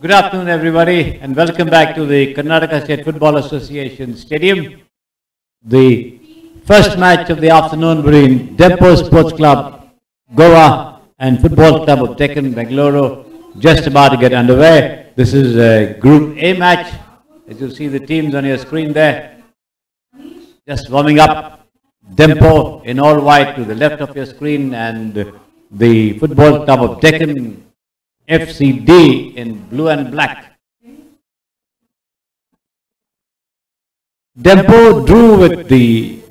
Good afternoon, everybody, and welcome back to the Karnataka State Football Association Stadium. The first match of the afternoon between Dempo Sports Club, Goa, and Football Club of Deccan, Bengaluru, just about to get underway. This is a Group A match. As you see the teams on your screen there, just warming up. Dempo in all white to the left of your screen, and the Football Club of Deccan, FC in blue and black. Dempo drew with the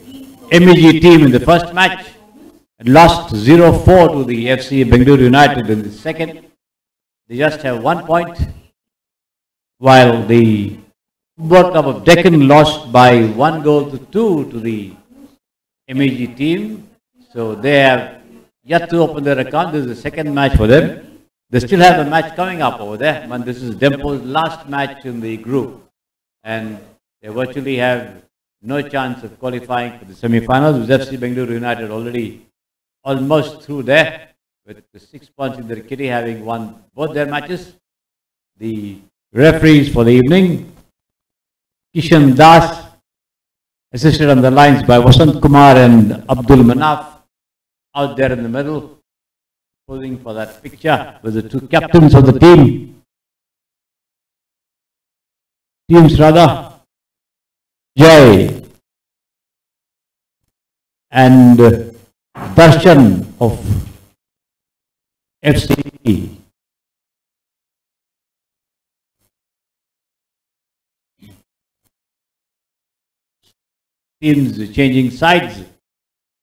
MEG team in the first match and lost 0-4 to the FC Bengaluru United in the second. They just have 1 point, while the Football Club of Deccan lost by 1-2 to the MEG team. So they have yet to open their account. This is the second match for them. They still have a match coming up over there, but this is Dempo's last match in the group, and they virtually have no chance of qualifying for the semi-finals, with FC Bengaluru United already almost through there, with the 6 points in their kitty, having won both their matches. The referees for the evening, Kishan Das, assisted on the lines by Vasant Kumar and Abdul Manaf, out there in the middle, posing for that picture with the two captains of the teams rather, Jai and Darshan of FC. Teams changing sides,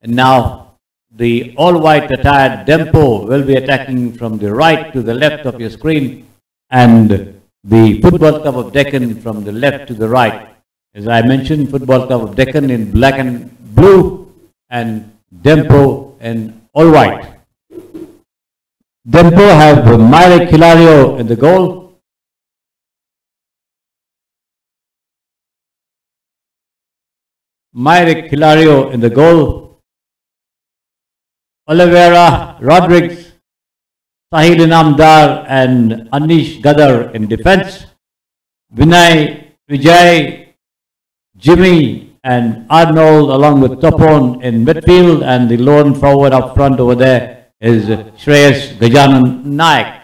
and now the all-white attired Dempo will be attacking from the right to the left of your screen, and the Football Club of Deccan from the left to the right. As I mentioned, Football Club of Deccan in black and blue, and Dempo in all-white. Dempo have Myrick Hilario in the goal. Myrick Hilario in the goal. Oliveira, Rodriguez, Sahil Inamdar and Anish Gadar in defense. Vinay, Vijay, Jimmy and Arnold along with Topon in midfield, and the lone forward up front over there is Shreyas Gajanan Naik.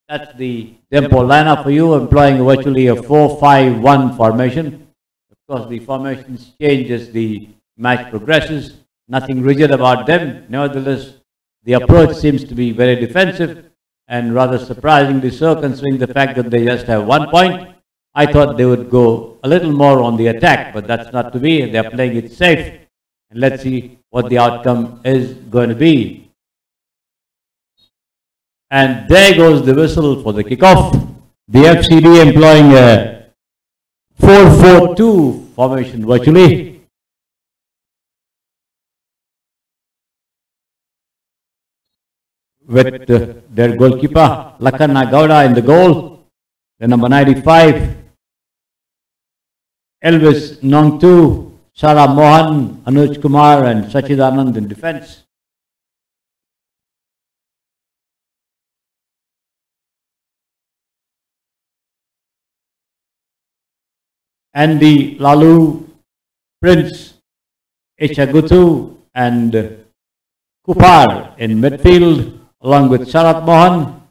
That's the Dempo lineup for you, employing virtually a 4-5-1 formation. Of course, the formations change as the match progresses. Nothing rigid about them. Nevertheless, the approach seems to be very defensive, and rather surprisingly so, considering the fact that they just have 1 point. I thought they would go a little more on the attack, but that's not to be. They're playing it safe, and let's see what the outcome is going to be. And there goes the whistle for the kickoff. The FCD employing a 4-4-2 formation virtually, with their goalkeeper Lakanna Gowda in the goal, the number 95, Elvis Nongtu, Sara Mohan, Anuj Kumar and Sachidanand in defense. Andy Lalu, Prince Echagutu and Kupar in midfield, along with Sharat Mohan,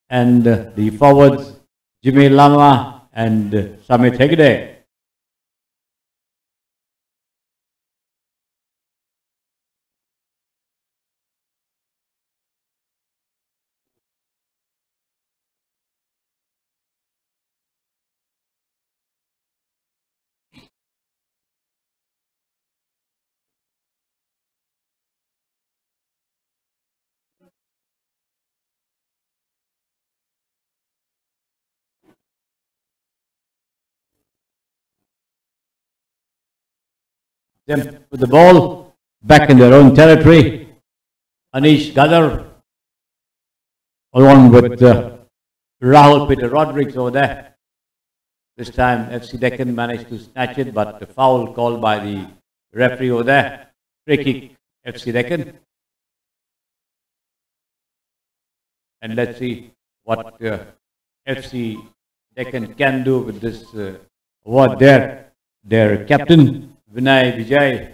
and the forwards Jimmy Lama and Samit Hegde. Them with the ball back in their own territory. Anish Gadar along with Rahul Peter Rodriguez over there. This time FC Deccan managed to snatch it, but the foul called by the referee over there. Free kick FC Deccan. And let's see what FC Deccan can do with this award there. Their captain, Vinay Vijay,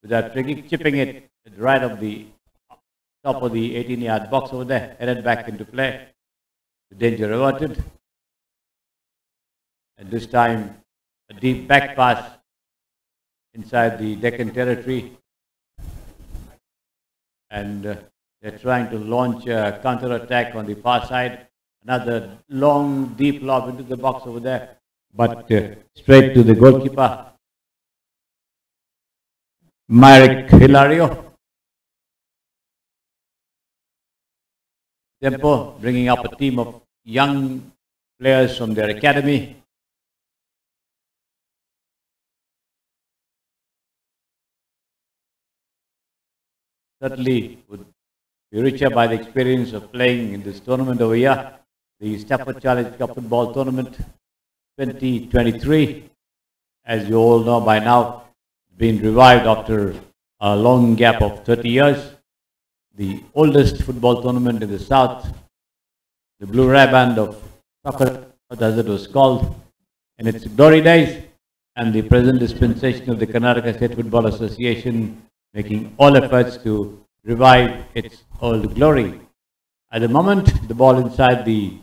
with that free kick, chipping it right of the top of the 18-yard box over there, headed back into play. The danger averted. And this time, a deep back pass inside the Deccan territory. And they're trying to launch a counter-attack on the far side. Another long, deep lob into the box over there. But straight to the goalkeeper, Marek Hilario. Dempo bringing up a team of young players from their academy. Certainly would be richer by the experience of playing in this tournament over here, the Stafford Challenge Cup football tournament 2023. As you all know by now, been revived after a long gap of 30 years. The oldest football tournament in the south, the Blue Ribbon of soccer, as it was called, in its glory days, and the present dispensation of the Karnataka State Football Association making all efforts to revive its old glory. At the moment, the ball inside the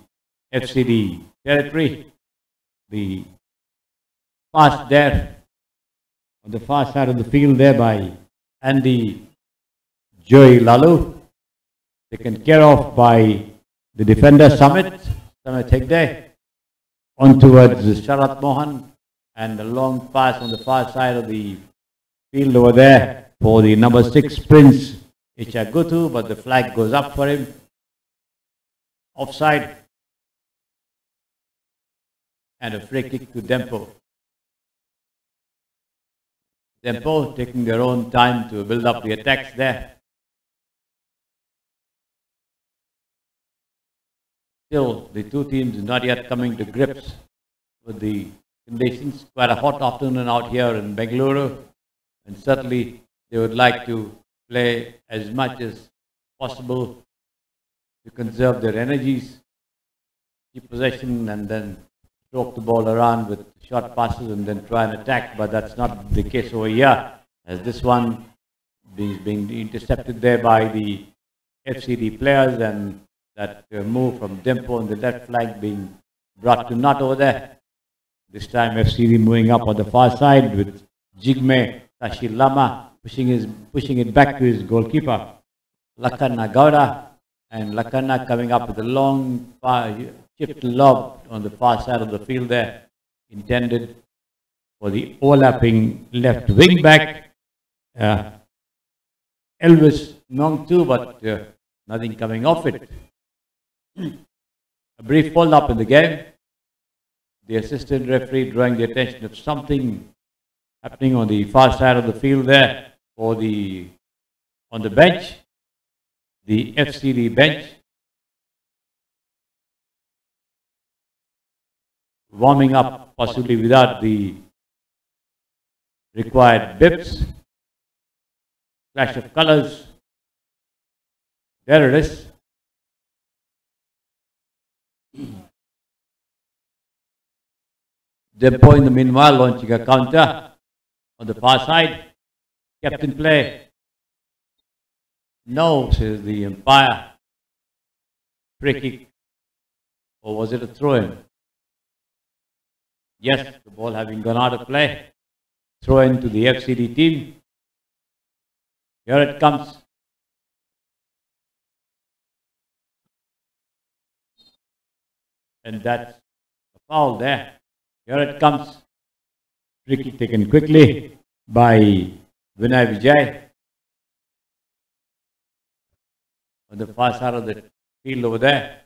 FCD territory, the pass there on the far side of the field there by Andy Joey Lalu, taken care of by the defender Samit Hegde, on towards Sharat Mohan, and a long pass on the far side of the field over there for the number 6 Prince Ichagutu, but the flag goes up for him. Offside. And a free kick to Dempo. Dempo taking their own time to build up the attacks there. Still, the two teams not yet coming to grips with the conditions. Quite a hot afternoon out here in Bengaluru, and certainly they would like to play as much as possible to conserve their energies, keep possession, and then stroke the ball around with short passes and then try and attack. But that's not the case over here, as this one is being intercepted there by the FCD players, and that move from Dempo on the left flank being brought to naught over there. This time FCD moving up on the far side with Jigme Tashilama pushing it back to his goalkeeper, Lakanna Gowda, and Lakanna coming up with a long chipped lob on the far side of the field there, intended for the overlapping left wing back, Elvis Nongtu, but nothing coming off it. A brief hold up in the game. The assistant referee drawing the attention of something happening on the far side of the field there for on the bench, the FCD bench. Warming up possibly without the required bips. Clash of colors. There it is. Dempo in the meanwhile launching a counter on the far side. Captain play. No, says the umpire. Free kick. Or was it a throw-in? Yes, the ball having gone out of play. Throw-in to the FCD team. Here it comes. And that's a foul there. Here it comes. Free kick taken quickly by Vinay Vijay on the far side of the field over there.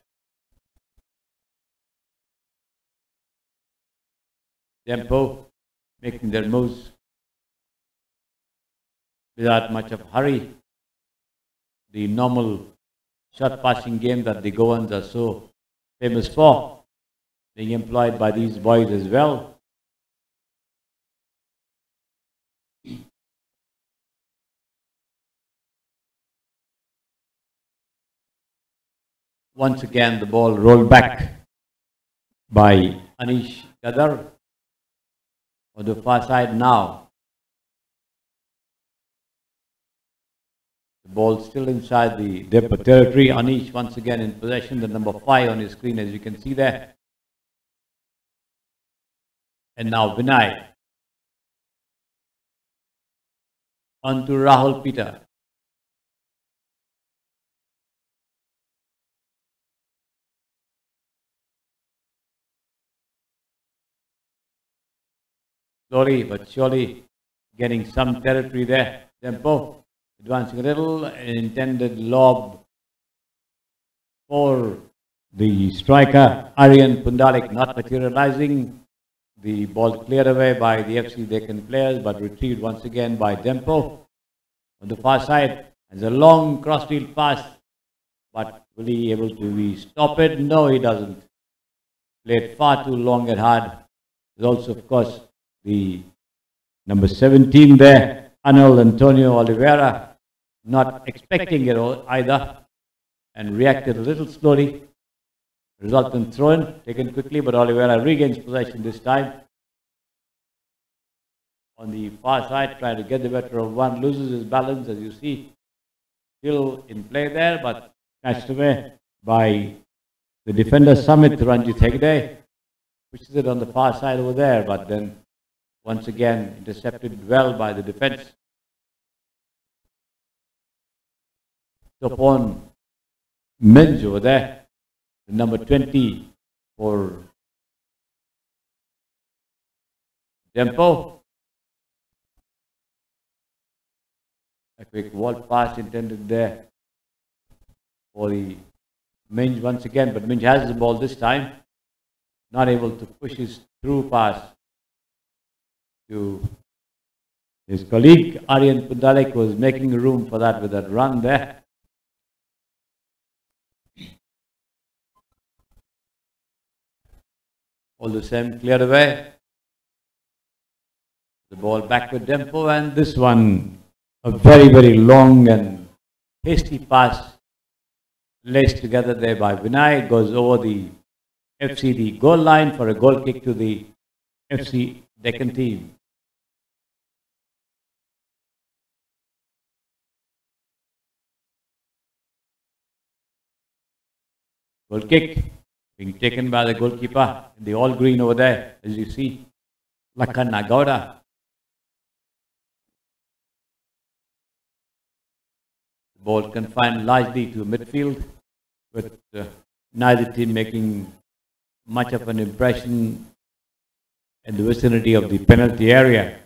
Dempo making their moves without much of hurry. The normal short passing game that the Goans are so famous for, being employed by these boys as well. once again the ball rolled back by Anish Gadar on the far side now. The ball still inside the Dempo territory. Anish once again in possession, the number 5 on his screen, as you can see there. And now Vinay. On to Rahul Peter. Slowly but surely getting some territory there. Dempo advancing a little, an intended lob for the striker Aryan Pundalik, not materializing. The ball cleared away by the FC Deccan players, but retrieved once again by Dempo on the far side. There's a long crossfield pass, but will he able to stop it? No, he doesn't. Played far too long and hard. There's also, of course, the number 17 there, Anil Antonio Oliveira, not expecting it either, and reacted a little slowly. Resultant throw-in, taken quickly, but Oliveira regains possession this time. On the far side, trying to get the better of one, loses his balance, as you see. Still in play there, but snatched away by the defender Samit Ranjit Hegde. Pushes it on the far side over there, but then once again intercepted well by the defense. Topon Minj over there. The number 20 for Dempo. A quick wall pass intended there for the Minj once again, but Minj has the ball this time. Not able to push his through pass to his colleague. Aryan Pundalik was making room for that with that run there. All the same, cleared away. The ball back with Dempo, and this one, a very, very long and hasty pass laced together there by Vinay. Goes over the FCD goal line for a goal kick to the FC Deccan team. Goal kick being taken by the goalkeeper in the all green over there, as you see, Lakhan Nagauda. The ball confined largely to midfield, with neither team making much of an impression in the vicinity of the penalty area.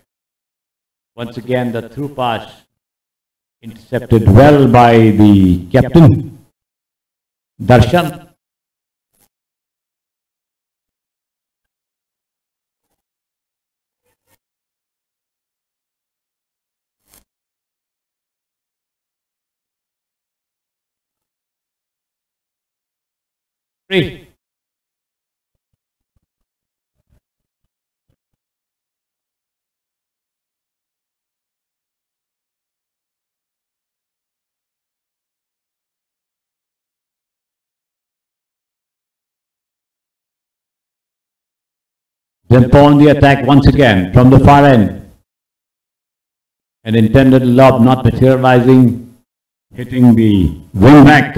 Once again, the through pass intercepted well by the captain, Darshan. Free. Dempo on the attack once again from the far end. An intended lob not materializing, hitting the wing back.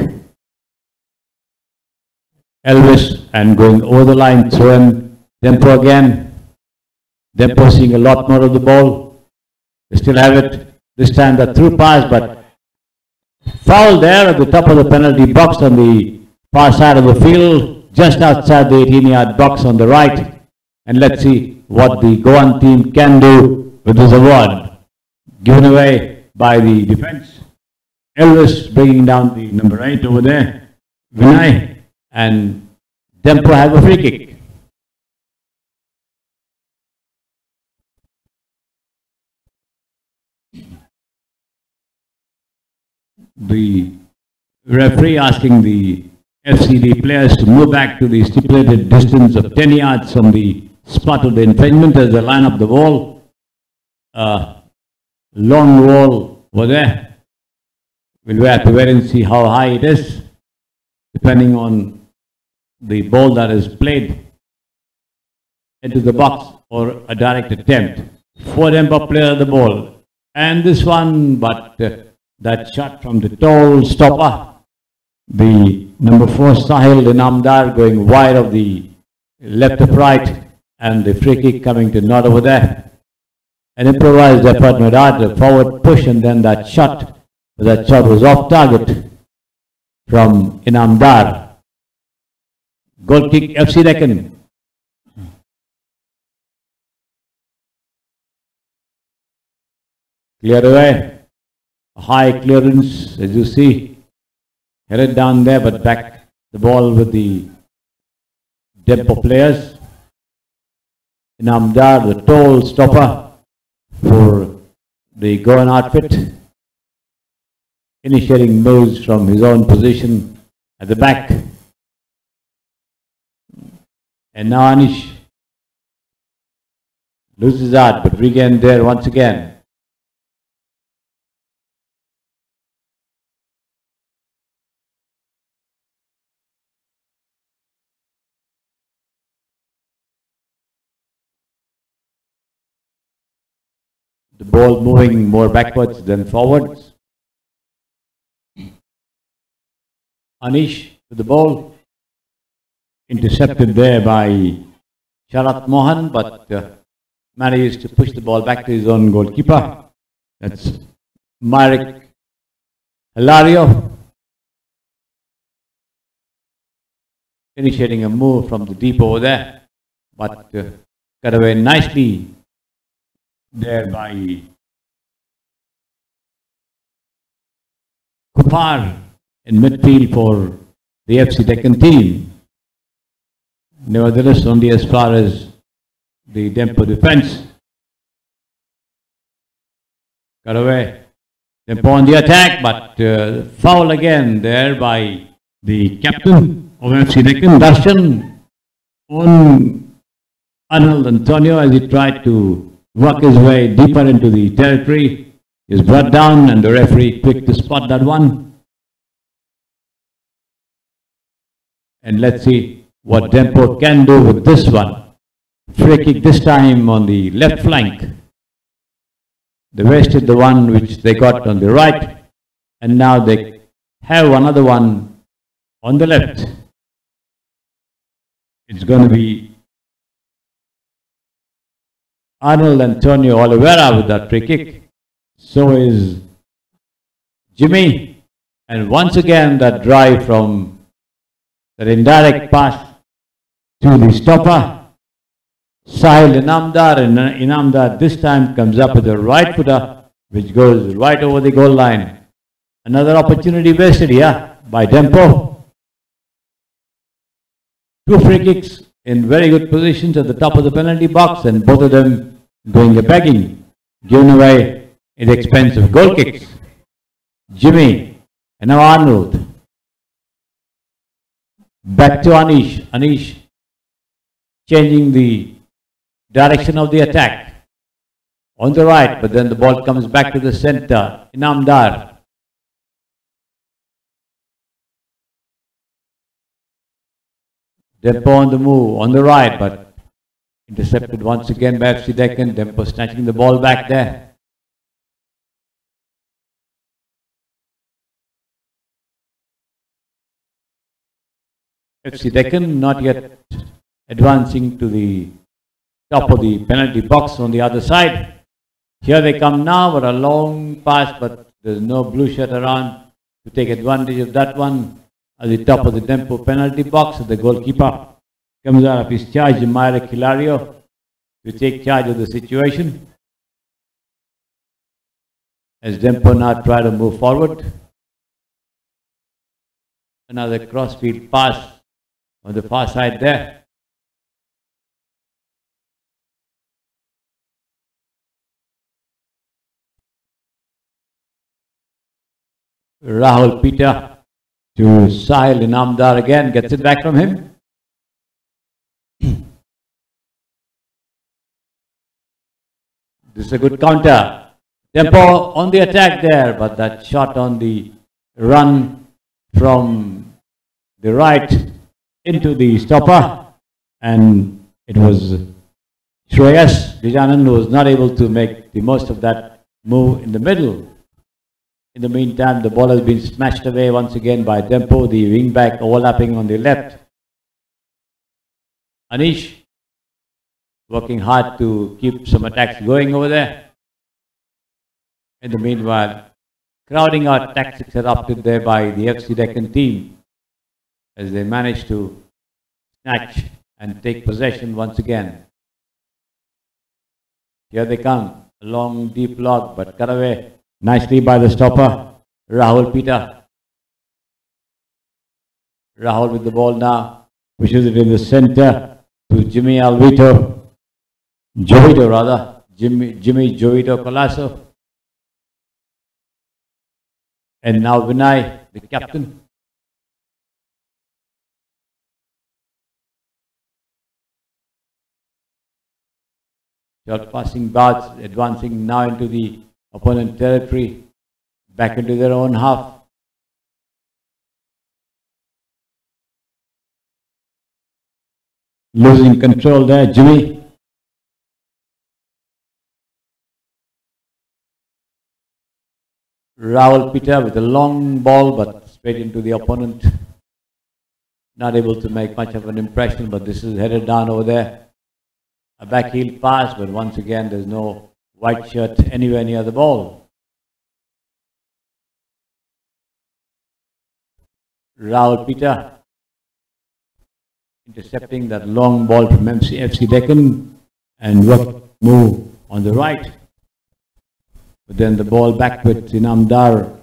Elvis and going over the line, throw-in. Dempo again. Dempo seeing a lot more of the ball. They still have it. This time the through pass, but foul there at the top of the penalty box on the far side of the field, just outside the 18-yard box on the right. And let's see what the Goan team can do with this award. Given away by the defense. Elvis bringing down the number 8 over there. Vinay. And Dempo have a free kick. The referee asking the FCD players to move back to the stipulated distance of 10 yards from the spot of the infringement as they line up the wall. Long wall over there. We'll have to wait and see how high it is. depending on the ball that is played into the box or a direct attempt. For Dempo player the ball. And this one, but that shot from the tall stopper. The number 4 Sahil Inamdar going wide of the left of right, and the free kick coming to not over there. An improvised effort made out, a forward push, and then that shot. That shot was off target from Inamdar. Goal kick FC Deccan. Cleared away. A high clearance, as you see. Headed down there, but back the ball with the Dempo players. Inamdar, the tall stopper for the Goan outfit. Initiating moves from his own position at the back. And now Anish loses out, but regained there once again. The ball moving more backwards than forwards. Anish with the ball. Intercepted there by Sharat Mohan, but managed to push the ball back to his own goalkeeper. That's Marek Hilario. Initiating a move from the deep over there, but cut away nicely there by Kupar in midfield for the FC Deccan team. Nevertheless, only as far as the Dempo defense. Cut away. Dempo on the attack, but foul again there by the captain of FC Deccan, Darshan, on Arnold Antonio as he tried to work his way deeper into the territory. He is brought down and the referee quick to spot that one. And let's see what Dempo can do with this one. Free kick this time on the left flank. They wasted the one which they got on the right, and now they have another one on the left. It's going to be Arnold Antonio Oliveira with that free kick. So is Jimmy. And once again that drive from that indirect pass to the stopper. Sahil Inamdar, and Inamdar this time comes up with a right footer which goes right over the goal line. Another opportunity wasted here by Dempo. Two free kicks in very good positions at the top of the penalty box, and both of them going a begging, given away at the expense of goal kicks. Jimmy and now Arnold. Back to Anish. Anish changing the direction of the attack on the right, but then the ball comes back to the center. Inamdar. Dempo on the move on the right, but intercepted once again by FC Deccan. Dempo snatching the ball back there. FC Deccan not yet advancing to the top of the penalty box on the other side. Here they come now, but a long pass, but there's no blue shirt around to take advantage of that one. At the top of the Dempo penalty box, the goalkeeper comes out of his charge, Marek Hilario, to take charge of the situation. As Dempo now try to move forward. Another crossfield pass on the far side there. Rahul Peter to Sahil Inamdar again, gets it back from him. This is a good counter. Dempo on the attack there, but that shot on the run from the right into the stopper, and it was Shreyas Gajanan who was not able to make the most of that move in the middle. In the meantime, the ball has been smashed away once again by Dempo, the wing back overlapping on the left. Anish working hard to keep some attacks going over there. In the meanwhile, crowding out tactics adopted there by the FC Deccan team as they managed to snatch and take possession once again. Here they come, a long deep log but cut away nicely by the stopper, Rahul Peter. Rahul with the ball now, pushes it in the center to Jimmy Jovito Jovito Colasso. And now Vinay, the captain. Short passing bouts, advancing now into the opponent territory, back into their own half. Losing control there, Jimmy. Rahul Peter with a long ball but straight into the opponent. Not able to make much of an impression, but this is headed down over there. A backheel pass, but once again there's no white shirt anywhere near the ball. Rahul Peter intercepting that long ball from FC Deccan and move on the right. But then the ball back with Inamdar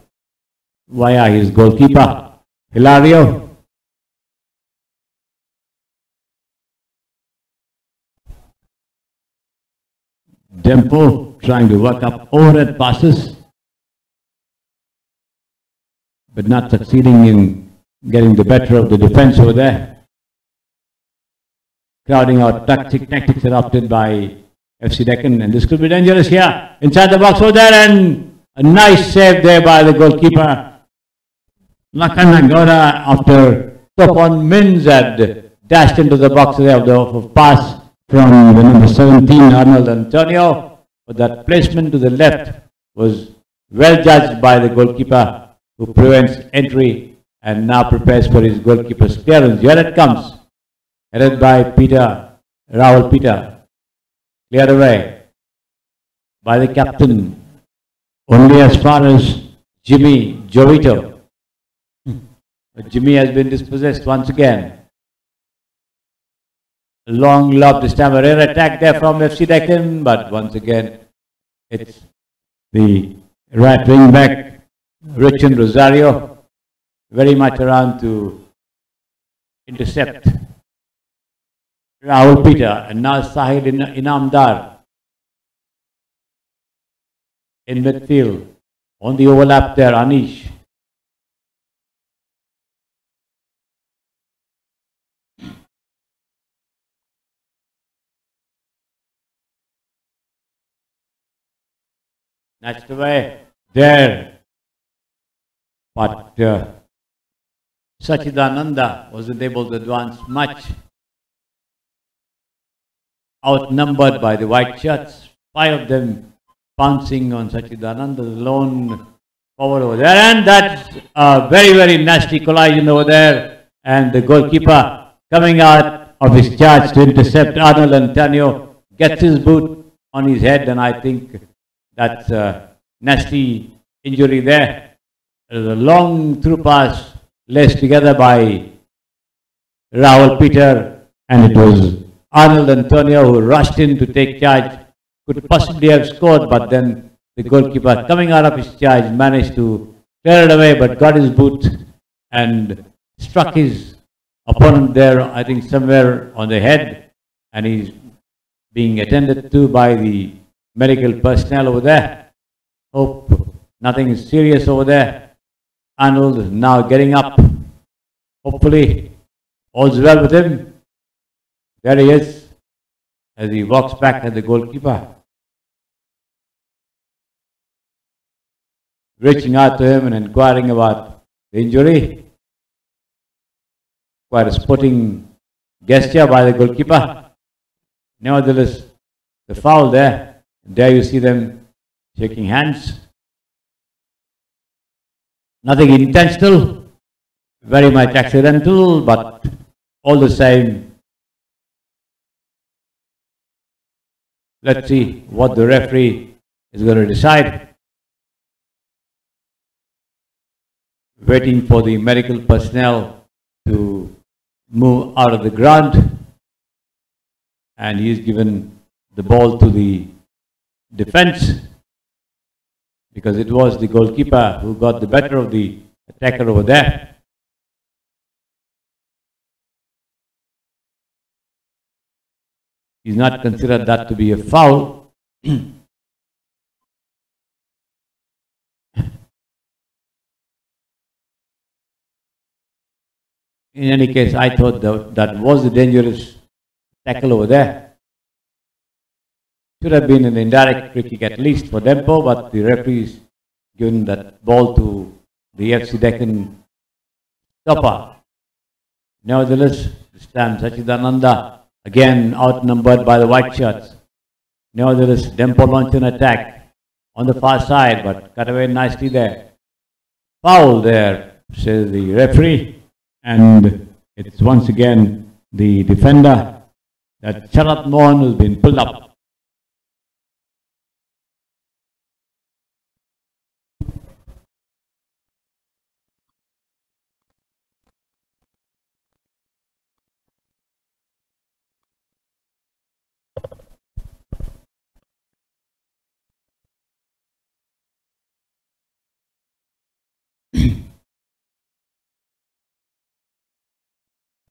via his goalkeeper, Hilario. Dempo trying to work up overhead passes, but not succeeding in getting the better of the defense over there. Crowding out tactics adopted by FC Deccan, and this could be dangerous here. Inside the box over there, and a nice save there by the goalkeeper. Lakanagora, after Topon Mins had dashed into the box there of pass from the number 17, Arnold Antonio, but that placement to the left was well judged by the goalkeeper, who prevents entry and now prepares for his goalkeeper's clearance. Here it comes, headed by Rahul Peter, cleared away by the captain, only as far as Jimmy Jovito. But Jimmy has been dispossessed once again. A long lob this time, a rare attack there from FC Deccan, but once again it's the right wing back, Richard Rosario, very much around to intercept Rahul Peter, and now Sahil Inamdar in midfield. On the overlap there, Anish. Snatched away there, but Sachidananda wasn't able to advance much. Outnumbered by the white shirts, 5 of them pouncing on Sachidananda, the lone forward over there, and that's a very, very nasty collision over there, and the goalkeeper coming out of his charge to intercept Arnold Antonio gets his boot on his head, and I think that's a nasty injury there. There's a long through pass laced together by Rahul Peter, and it was Arnold Antonio who rushed in to take charge. Could possibly have scored, but then the goalkeeper coming out of his charge managed to clear it away, but got his boot and struck his opponent there, I think somewhere on the head, and he's being attended to by the medical personnel over there. Hope nothing is serious over there. Arnold is now getting up. Hopefully all's well with him. There he is as he walks back at the goalkeeper, reaching out to him and inquiring about the injury. quite a sporting gesture by the goalkeeper. Nevertheless, the foul there. There you see them shaking hands. Nothing intentional, very much accidental, but all the same, let's see what the referee is going to decide. Waiting for the medical personnel to move out of the ground, and he's given the ball to the defense because it was the goalkeeper who got the better of the attacker over there. He's not considered that to be a foul. In any case, I thought that was a dangerous tackle over there. Should have been an indirect free kick at least for Dempo, but the referee's given that ball to the FC Deccan stopper. Nevertheless, this time Sachidananda again outnumbered by the white shirts. Nevertheless, Dempo launched an attack on the far side, but cut away nicely there. Foul there, says the referee, and it's once again the defender, that Charat Mohan, who's been pulled up.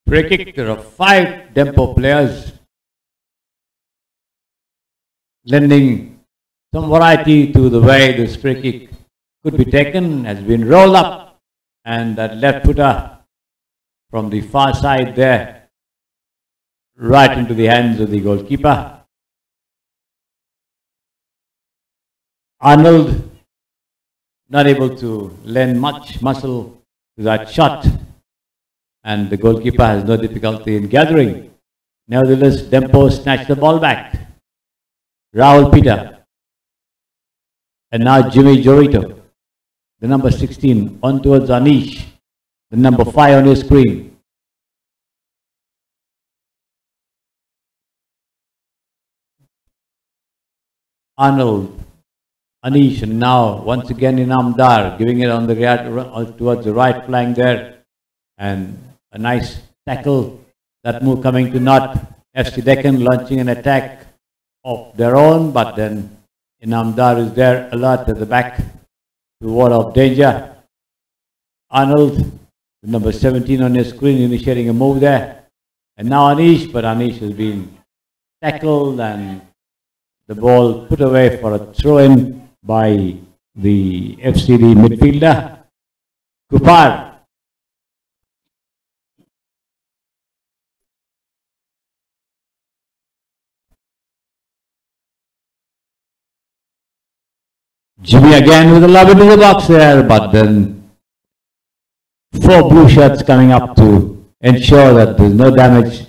Free kick. There are 5 Dempo players lending some variety to the way this free kick could be taken. Has been rolled up, and that left footer from the far side there right into the hands of the goalkeeper. Arnold not able to lend much muscle to that shot, and the goalkeeper has no difficulty in gathering. Nevertheless, Dempo snatched the ball back. Rahul Peter. And now Jimmy Jorito, the number 16, on towards Anish, the number 5 on his screen. Arnold, Anish, and now once again in Amdar, giving it on the towards the right flank there, and a nice tackle. That move coming to not FC Deccan launching an attack of their own, but then Inamdar is there alert at the back to ward off danger. Arnold, number 17 on his screen, initiating a move there, and now Anish, but Anish has been tackled and the ball put away for a throw-in by the FCD midfielder, Kupar. Jimmy again with a lob into the box there, but then 4 blue shirts coming up to ensure that there's no damage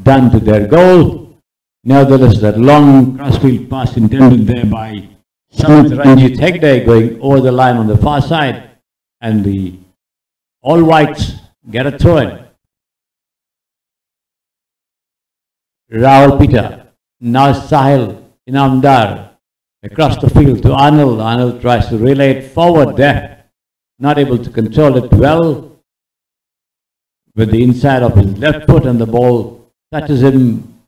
done to their goal. Nevertheless, that long crossfield pass intended there by Samit Ranjit Hegde going over the line on the far side, and the all whites get a throw in. Rahul Peter, now Sahil Inamdar. Across the field to Arnold. Arnold tries to relay it forward there. Not able to control it well with the inside of his left foot, and the ball touches him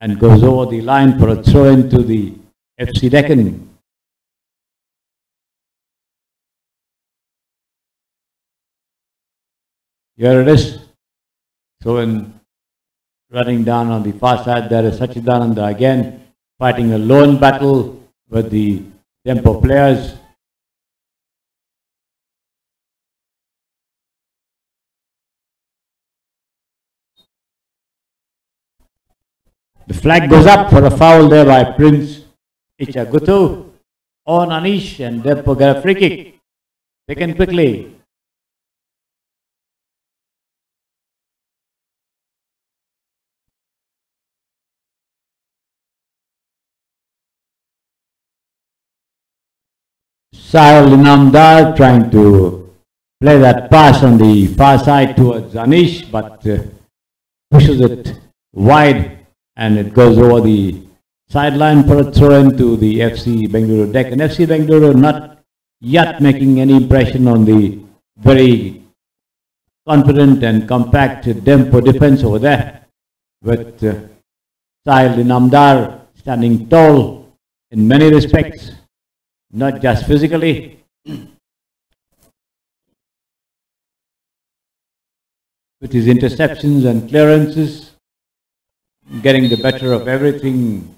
and goes over the line for a throw into the FC Deccan. Here it is. Throw in running down on the far side. There is Sachidananda again fighting a lone battle with the Dempo players. The flag goes up for a foul there by Prince Ichagutu on Anish, and Dempo get a free kick. Taken quickly. Sahil Inamdar trying to play that pass on the far side towards Anish, but pushes it wide and it goes over the sideline for a throw into the FC Bengaluru Deccan. FC Bengaluru not yet making any impression on the very confident and compact Dempo defense over there, with Sahil Inamdar standing tall in many respects, not just physically. With his interceptions and clearances, getting the better of everything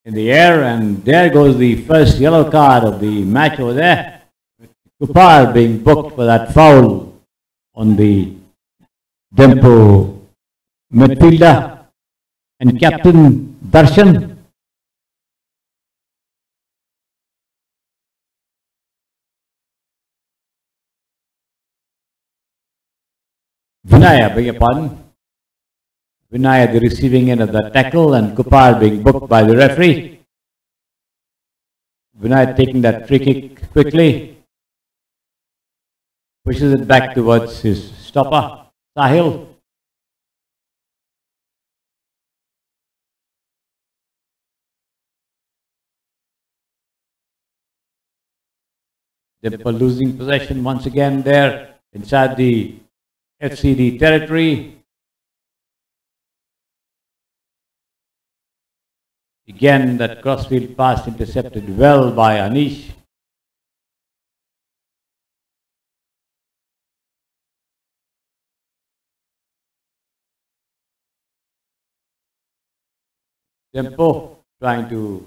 in the air, and there goes the first yellow card of the match over there. Kupar being booked for that foul on the Dempo midfielder and captain Darshan. Vinaya, beg your pardon. Vinaya at the receiving end of the tackle and Kupar being booked by the referee. Vinaya taking that free kick quickly. Pushes it back towards his stopper, Sahil. Dempo losing possession once again there inside the FCD territory. Again, that crossfield pass intercepted well by Anish. Dempo trying to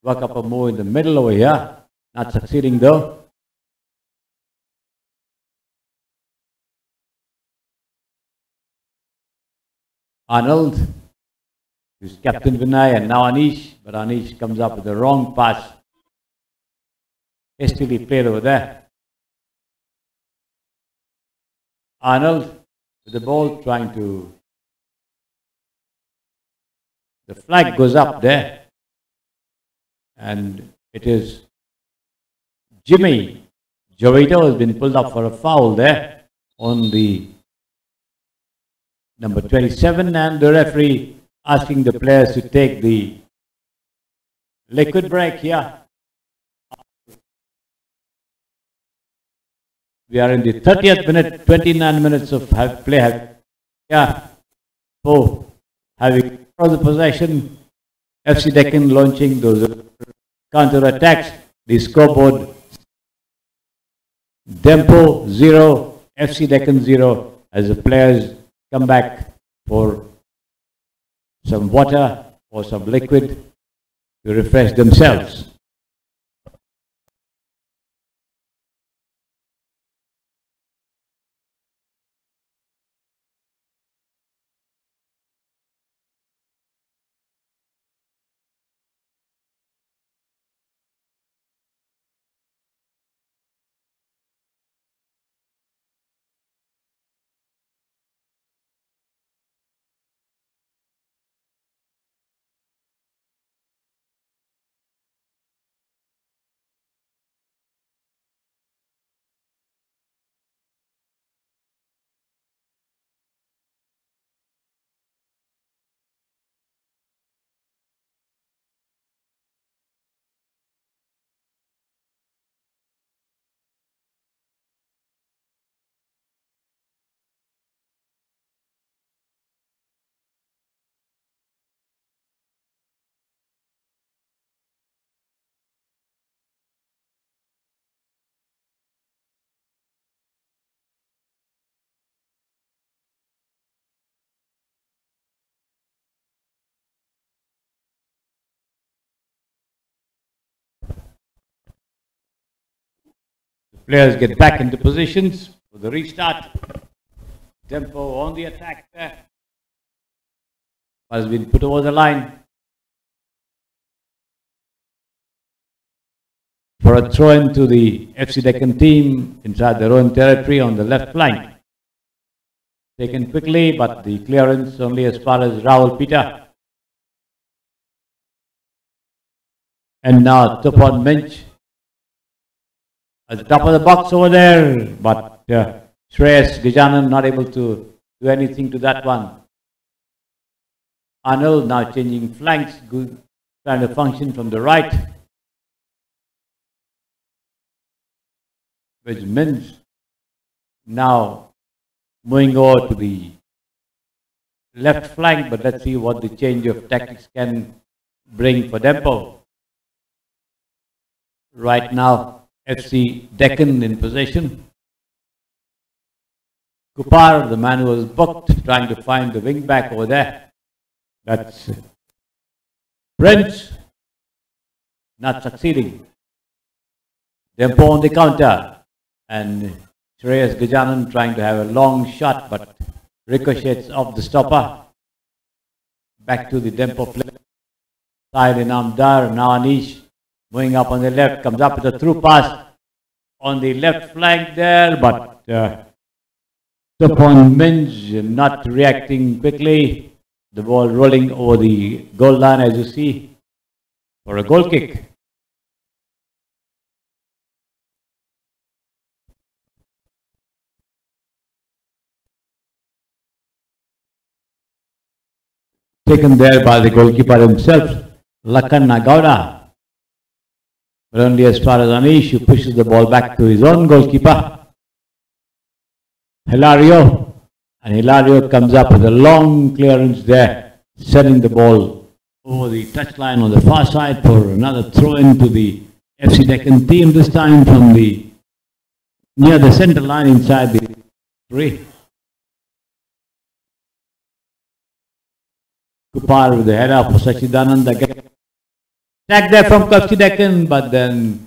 work up a move in the middle over here, not succeeding though. Arnold, who's captain Vinay, and now Anish, but Anish comes up with the wrong pass. Hastily played over there. Arnold with the ball trying to... The flag goes up there, and it is Jimmy Jovito has been pulled up for a foul there on the number 27, and the referee asking the players to take the liquid break here. We are in the 30th minute, 29 minutes of play. Yeah, so having the possession, FC Deccan launching those counter attacks. The scoreboard: Dempo 0, FC Deccan 0, as the players come back for some water or some liquid to refresh themselves. Players get back into positions for the restart. Dempo on the attack there. Has been put over the line for a throw into the FC Deccan team inside their own territory on the left flank. Taken quickly, but the clearance only as far as Rahul Peter. And now top on bench at the top of the box over there, but Gajanan not able to do anything to that one. Arnold now changing flanks, trying to function from the right, which means now moving over to the left flank, but let's see what the change of tactics can bring for Dempo. Right now, FC Deccan in possession. Kupar, the man who was booked, trying to find the wing back over there. That's Prince, not succeeding. Dempo on the counter, and Gajanan trying to have a long shot, but ricochets off the stopper. Back to the Dempo play. Side in Amdar, now Anish moving up on the left, comes up with a through pass on the left flank there, but upon Minge not reacting quickly. The ball rolling over the goal line, as you see, for a goal kick. Taken there by the goalkeeper himself, Lakan Nagauda. But only as far as Anish, who pushes the ball back to his own goalkeeper, Hilario. And Hilario comes up with a long clearance there, sending the ball over the touchline on the far side for another throw-in to the FC Deccan team, this time from the near the centre line inside the 3. Kupar with the header for Sachidananda. Attack there from FC Deccan, but then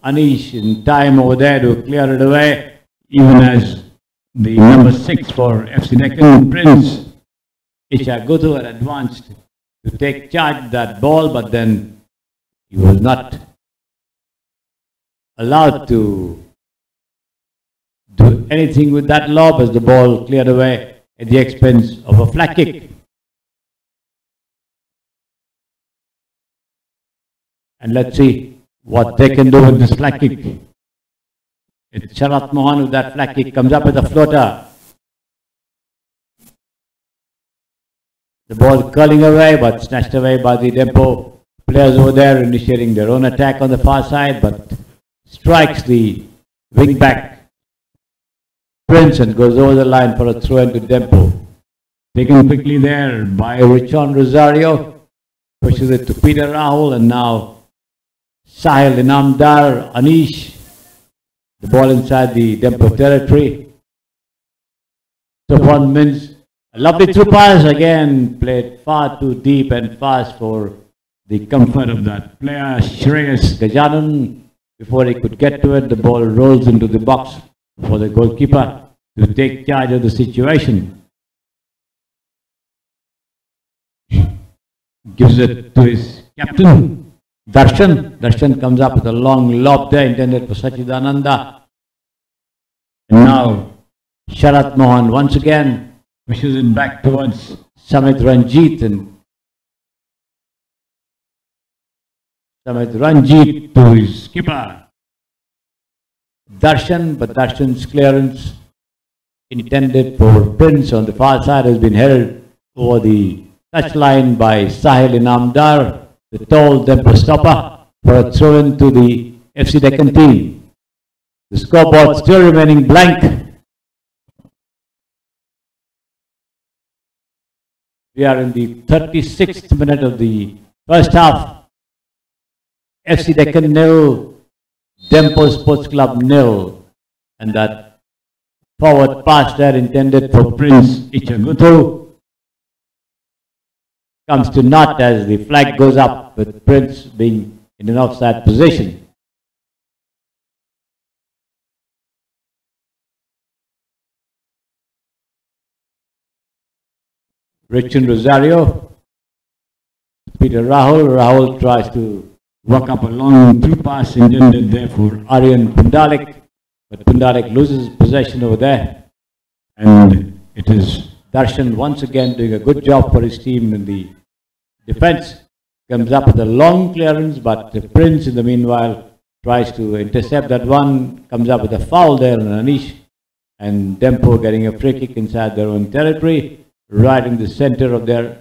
Anish in time over there to clear it away, even as the number 6 for FC Deccan, Prince Ichagutu, had advanced to take charge of that ball, but then he was not allowed to do anything with that lob as the ball cleared away at the expense of a flat kick. And let's see what they can do with this flat kick. It's Sharat Mohan with that flat kick, comes up with a floater. The ball curling away, but snatched away by the Dempo players over there, initiating their own attack on the far side, but strikes the wing back Prince and goes over the line for a throw into Dempo. Taken quickly there by Richon Rosario, pushes it to Peter Rahul, and now Sahil Inamdar, Anish. The ball inside the Dempo territory. So 1 minute, a lovely through pass again, played far too deep and fast for the comfort of that player, Shreyas Gajanan. Before he could get to it, the ball rolls into the box for the goalkeeper to take charge of the situation. Gives it to his captain, Darshan. Darshan comes up with a long lob there intended for Sachidananda. And now Sharat Mohan once again pushes it back towards Samit Ranjit, and Samit Ranjit to his skipper Darshan, but Darshan's clearance intended for Prince on the far side has been held over the touchline by Sahil Inamdar, the tall Dempo stopper, for a throw-in to the FC Deccan team. The scoreboard still remaining blank. We are in the 36th minute of the first half. FC Deccan 0, Dempo Sports Club 0. And that forward pass there intended for Prince Ichagutu comes to naught as the flag goes up with Prince being in an offside position. Richard Rosario, Peter Rahul. Rahul tries to work up a long through pass intended there for Aryan Pundalik, but Pundalik loses possession over there, and it is Darshan once again doing a good job for his team in the defense. Comes up with a long clearance, but the Prince in the meanwhile tries to intercept that one, comes up with a foul there on Anish, and Dempo getting a free kick inside their own territory, right in the center of their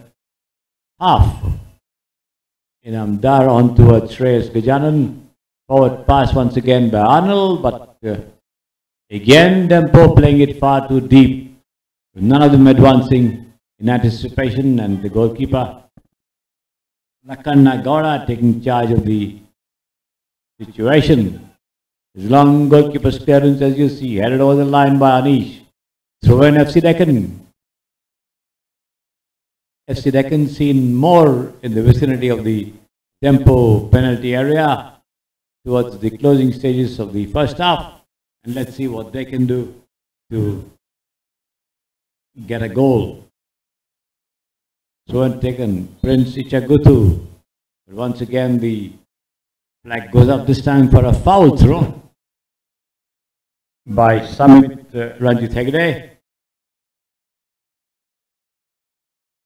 half. Inamdar on towards Shreyas Gajanan, forward pass once again by Arnold, but again Dempo playing it far too deep, none of them advancing in anticipation, and the goalkeeper Lakanna Gaura taking charge of the situation. His long goalkeeper's clearance, as you see, headed over the line by Anish. Throw in FC Deccan. FC Deccan seen more in the vicinity of the Dempo penalty area towards the closing stages of the first half. And let's see what they can do to get a goal. Throw in taken, Prince Ichagutu. But once again the flag goes up, this time for a foul throw by Samit Ranjit Hegde.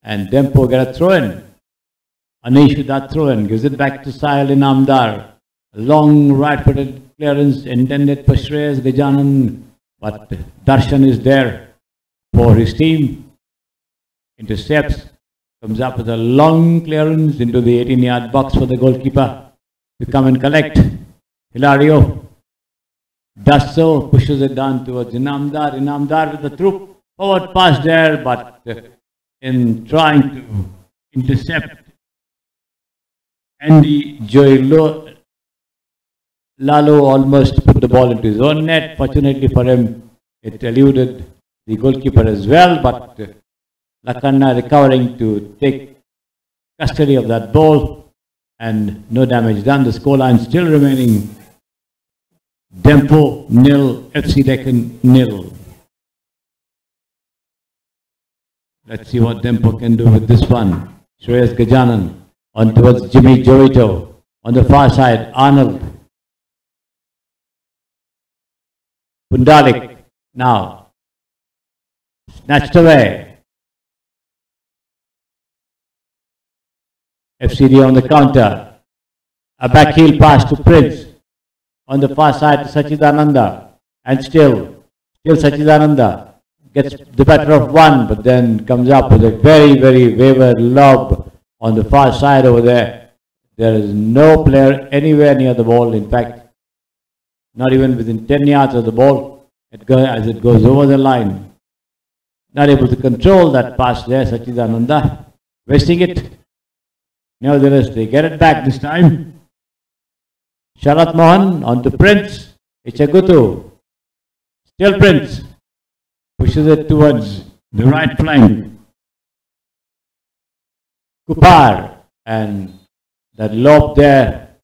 And Dempo get a throw in. Anish with that throw in, gives it back to Sahil Inamdar. A long right-footed clearance intended for Shreyas Gajanan, but Darshan is there for his team. Intercepts, comes up with a long clearance into the 18-yard box for the goalkeeper to come and collect. Hilario does so, pushes it down towards Inamdar. Inamdar with the troop, forward pass there, but in trying to intercept Andy Lalo almost put the ball into his own net. Fortunately for him, it eluded the goalkeeper as well, but Lakanna recovering to take custody of that ball, and no damage done. The scoreline still remaining Dempo 0, FC Deccan 0. Let's see what Dempo can do with this one. Shreyas Gajanan on towards Jimmy Jovito. On the far side, Arnold. Pundalik now. Snatched away. FCD on the counter. A backheel pass to Prince. On the far side to Sachidananda. And still Sachidananda gets the better of one, but then comes up with a very, very wayward lob on the far side over there. There is no player anywhere near the ball. In fact, not even within 10 yards of the ball as it goes over the line. Not able to control that pass there, Sachidananda. Wasting it. Nevertheless, they get it back this time. Sharat Mohan on to Prince. Ichagutu. Still Prince. Pushes it towards the right flank. Kupar, and that lob there,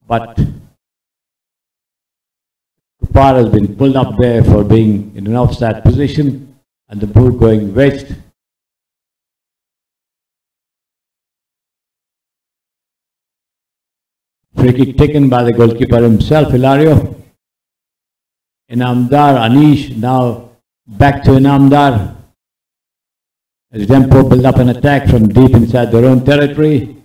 but Kupar has been pulled up there for being in an offside position, and the ball going waste. Free kick taken by the goalkeeper himself, Hilario. Inamdar, Anish, now back to Inamdar. As Dempo build up an attack from deep inside their own territory.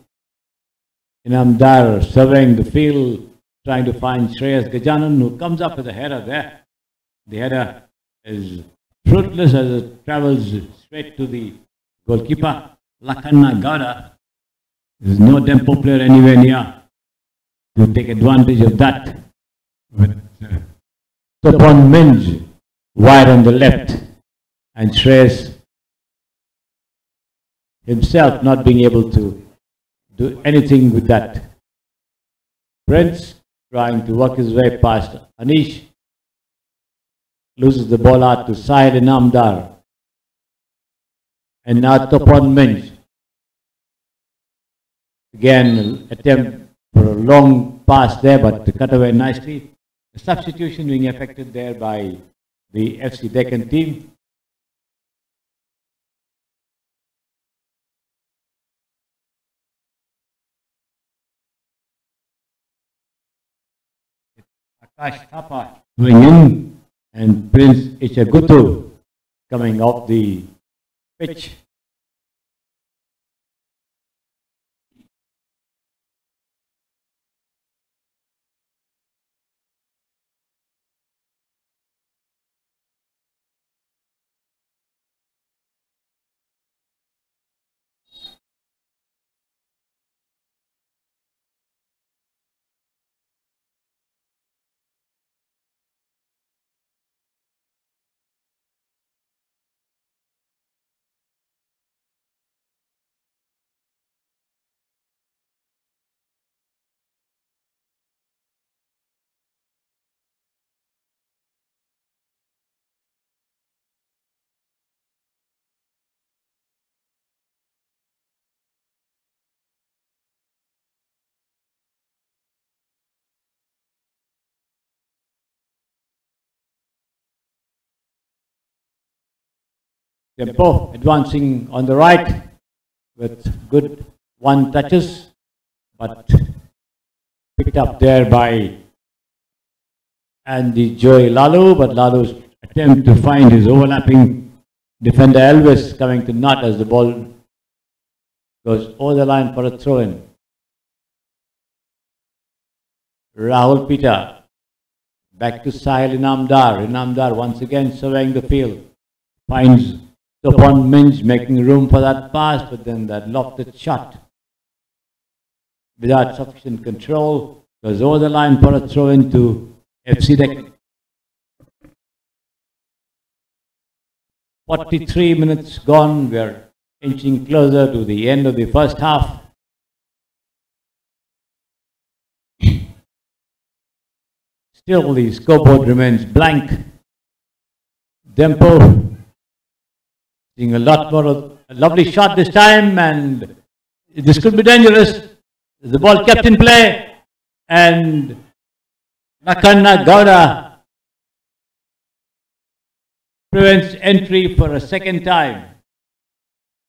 Inamdar surveying the field, trying to find Shreyas Gajanan, who comes up with a header there. The header is fruitless as it travels straight to the goalkeeper, Lakanna Gaura. There's no Dempo player anywhere near to take advantage of that. With Topon Minj wide on the left, and Shreyas himself not being able to do anything with that. Prince trying to work his way past Anish, loses the ball out to Sahil Inamdar, and now Topon Minj. Again, attempt for a long pass there, but cut away nicely. A substitution being effected there by the FC Deccan team. Akash Thapa going in, and Prince Ichagutu coming off the pitch. Dempo advancing on the right with good one touches, but picked up there by Andy Joy Lalu, but Lalu's attempt to find his overlapping defender Elvis coming to nut as the ball goes over the line for a throw-in. Rahul Peter back to Sahil Inamdar. Inamdar once again surveying the field, finds Topon Minj making room for that pass, but then that lofted shot without sufficient control goes over the line for a throw-in to FC Deccan. 43 minutes gone. We're inching closer to the end of the first half. Still the scoreboard remains blank. Dempo seeing a lot more of a lovely shot this time, and this could be dangerous. The ball kept in play, and Lakanna Gowda prevents entry for a second time.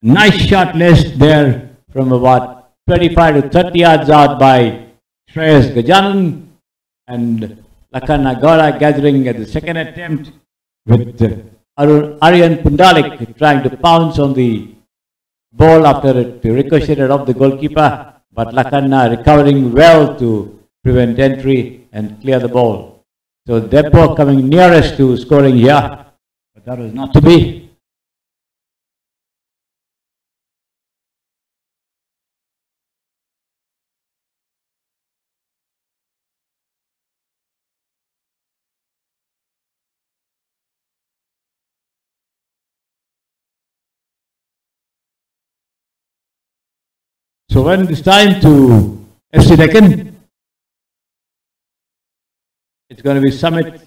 Nice shot laced there from about 25 to 30 yards out by Shreyas Gajanan, and Lakanna Gowda gathering at the second attempt with Aryan Pundalik trying to pounce on the ball after it ricocheted off the goalkeeper, but Lakanna recovering well to prevent entry and clear the ball. So Dempo coming nearest to scoring here, but that was not to be. So when it's time to FC Deccan, it's going to be Summit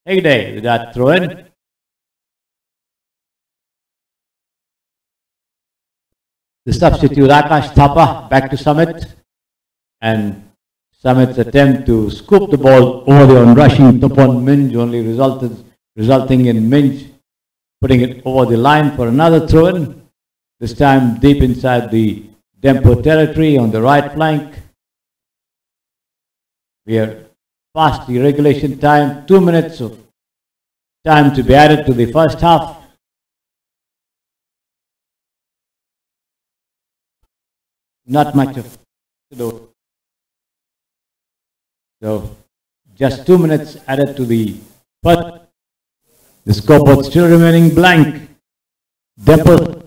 Hegde with that throw-in. The substitute Akash Thapa back to Summit, and Summit's attempt to scoop the ball over the on-rushing Topon Minj only resulting in Minj putting it over the line for another throw-in, this time deep inside the Dempo territory on the right flank. We are past the regulation time, 2 minutes of time to be added to the first half. Not much of to do. So just 2 minutes added to the first. The scoreboard still remaining blank. Dempo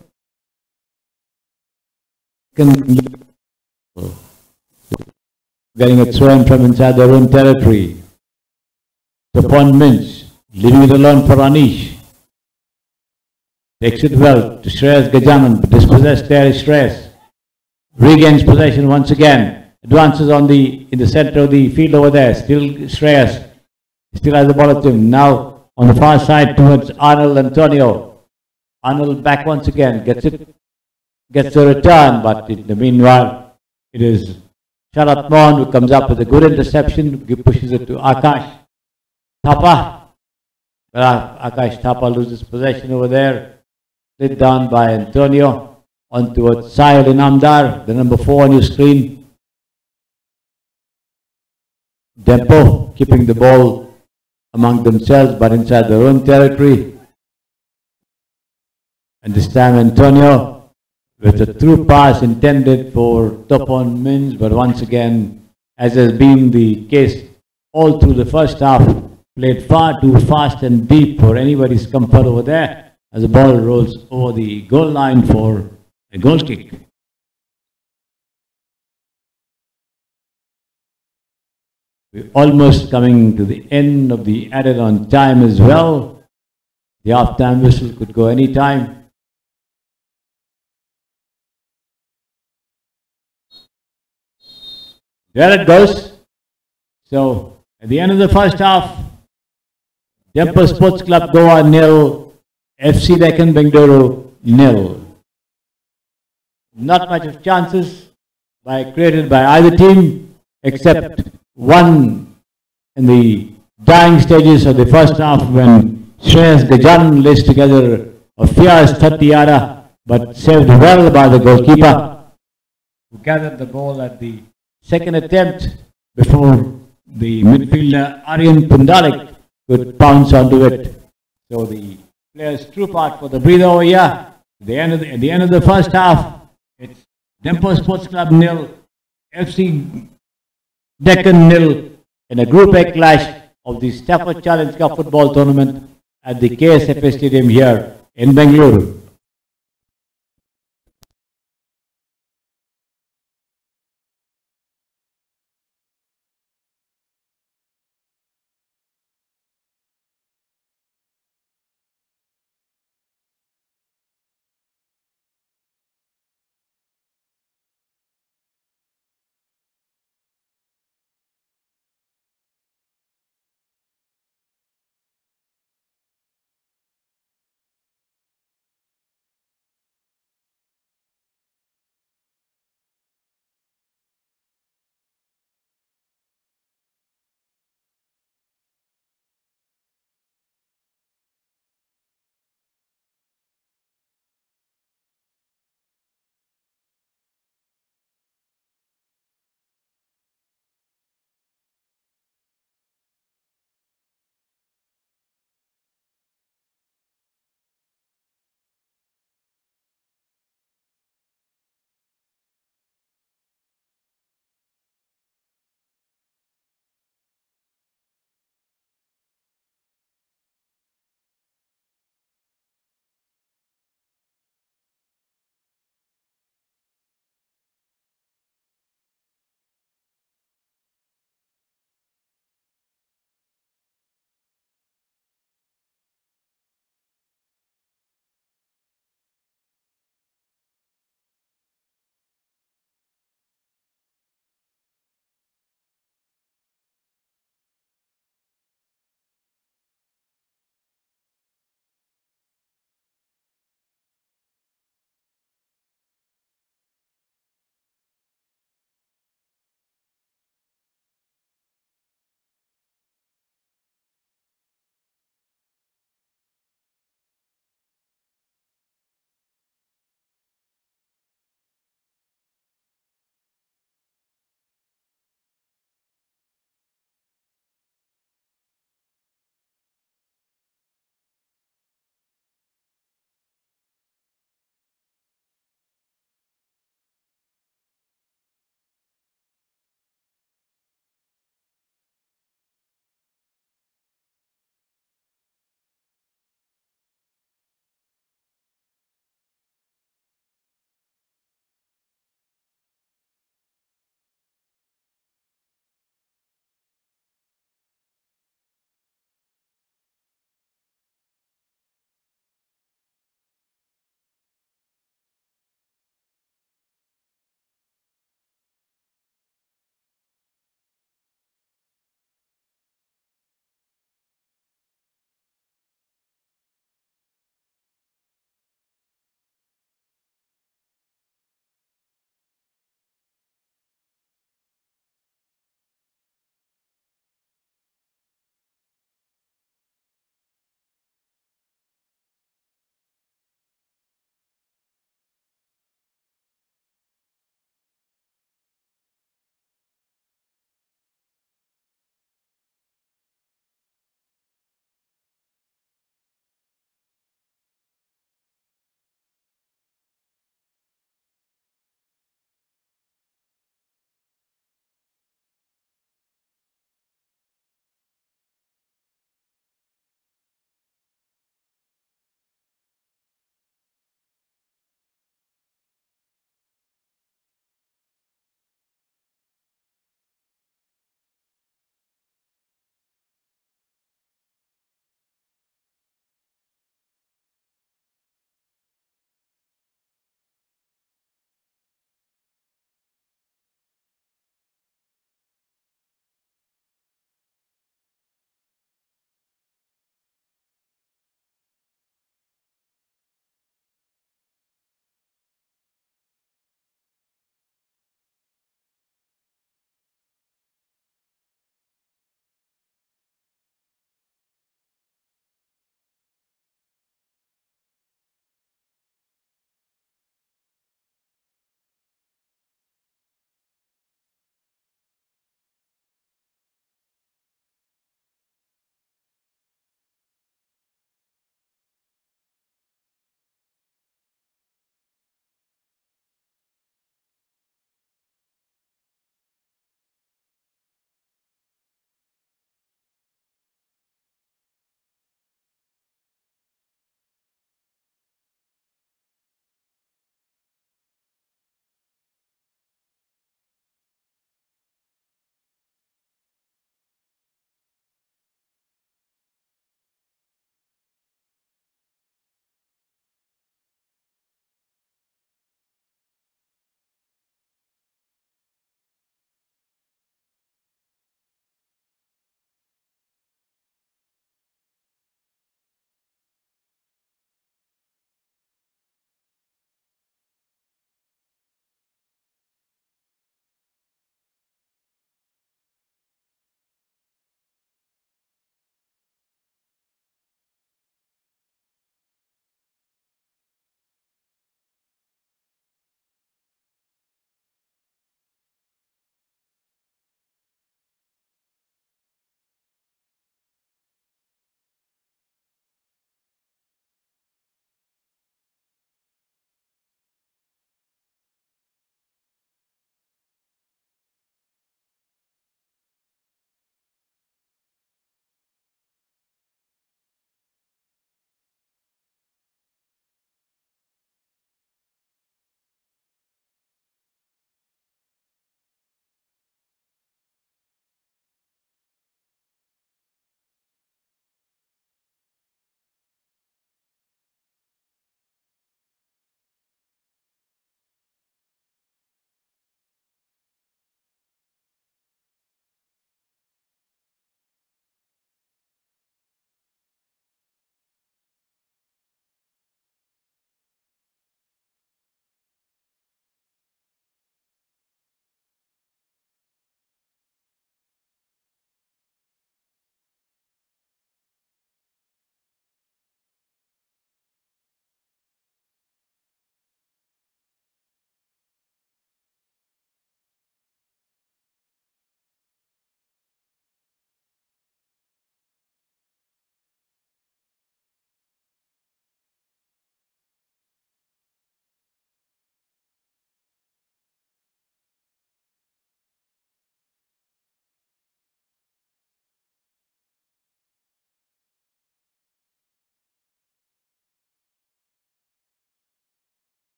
getting a throw-in from inside their own territory. Topon Minj leaving it alone for Anish. Takes it well to Shreyas Gajanan, but dispossessed there is Shreyas. Regains possession once again. Advances on in the center of the field over there. Still Shreyas. Still has the ball at him. Now on the far side towards Arnold Antonio. Arnold back once again. Gets a return, but in the meanwhile, it is Sharat Mohan who comes up with a good interception, pushes it to Akash Thapa. Akash Thapa loses possession over there. Slid down by Antonio on towards Sahil Inamdar, the number 4 on your screen. Dempo keeping the ball among themselves but inside their own territory. And this time Antonio with a through pass intended for Topon Minj, but once again, as has been the case all through the first half, played far too fast and deep for anybody's comfort over there as the ball rolls over the goal line for a goal kick. We're almost coming to the end of the added on time as well. The half-time whistle could go any time. There it goes. So, at the end of the first half, Dempo Sports Club Goa 0, FC Deccan Bengaluru 0. Not much of chances created by either team, except one in the dying stages of the first half when Shreyas Gajanan laced together A fierce 30-yarder, but saved well by the goalkeeper, who gathered the ball at the second attempt before the midfielder Aryan Pundalik could pounce onto it. So the players troop out for the breather over here. At the end of the first half, it's Dempo Sports Club 0, FC Deccan 0 in a Group A clash of the Stafford Challenge Cup football tournament at the KSFA Stadium here in Bengaluru.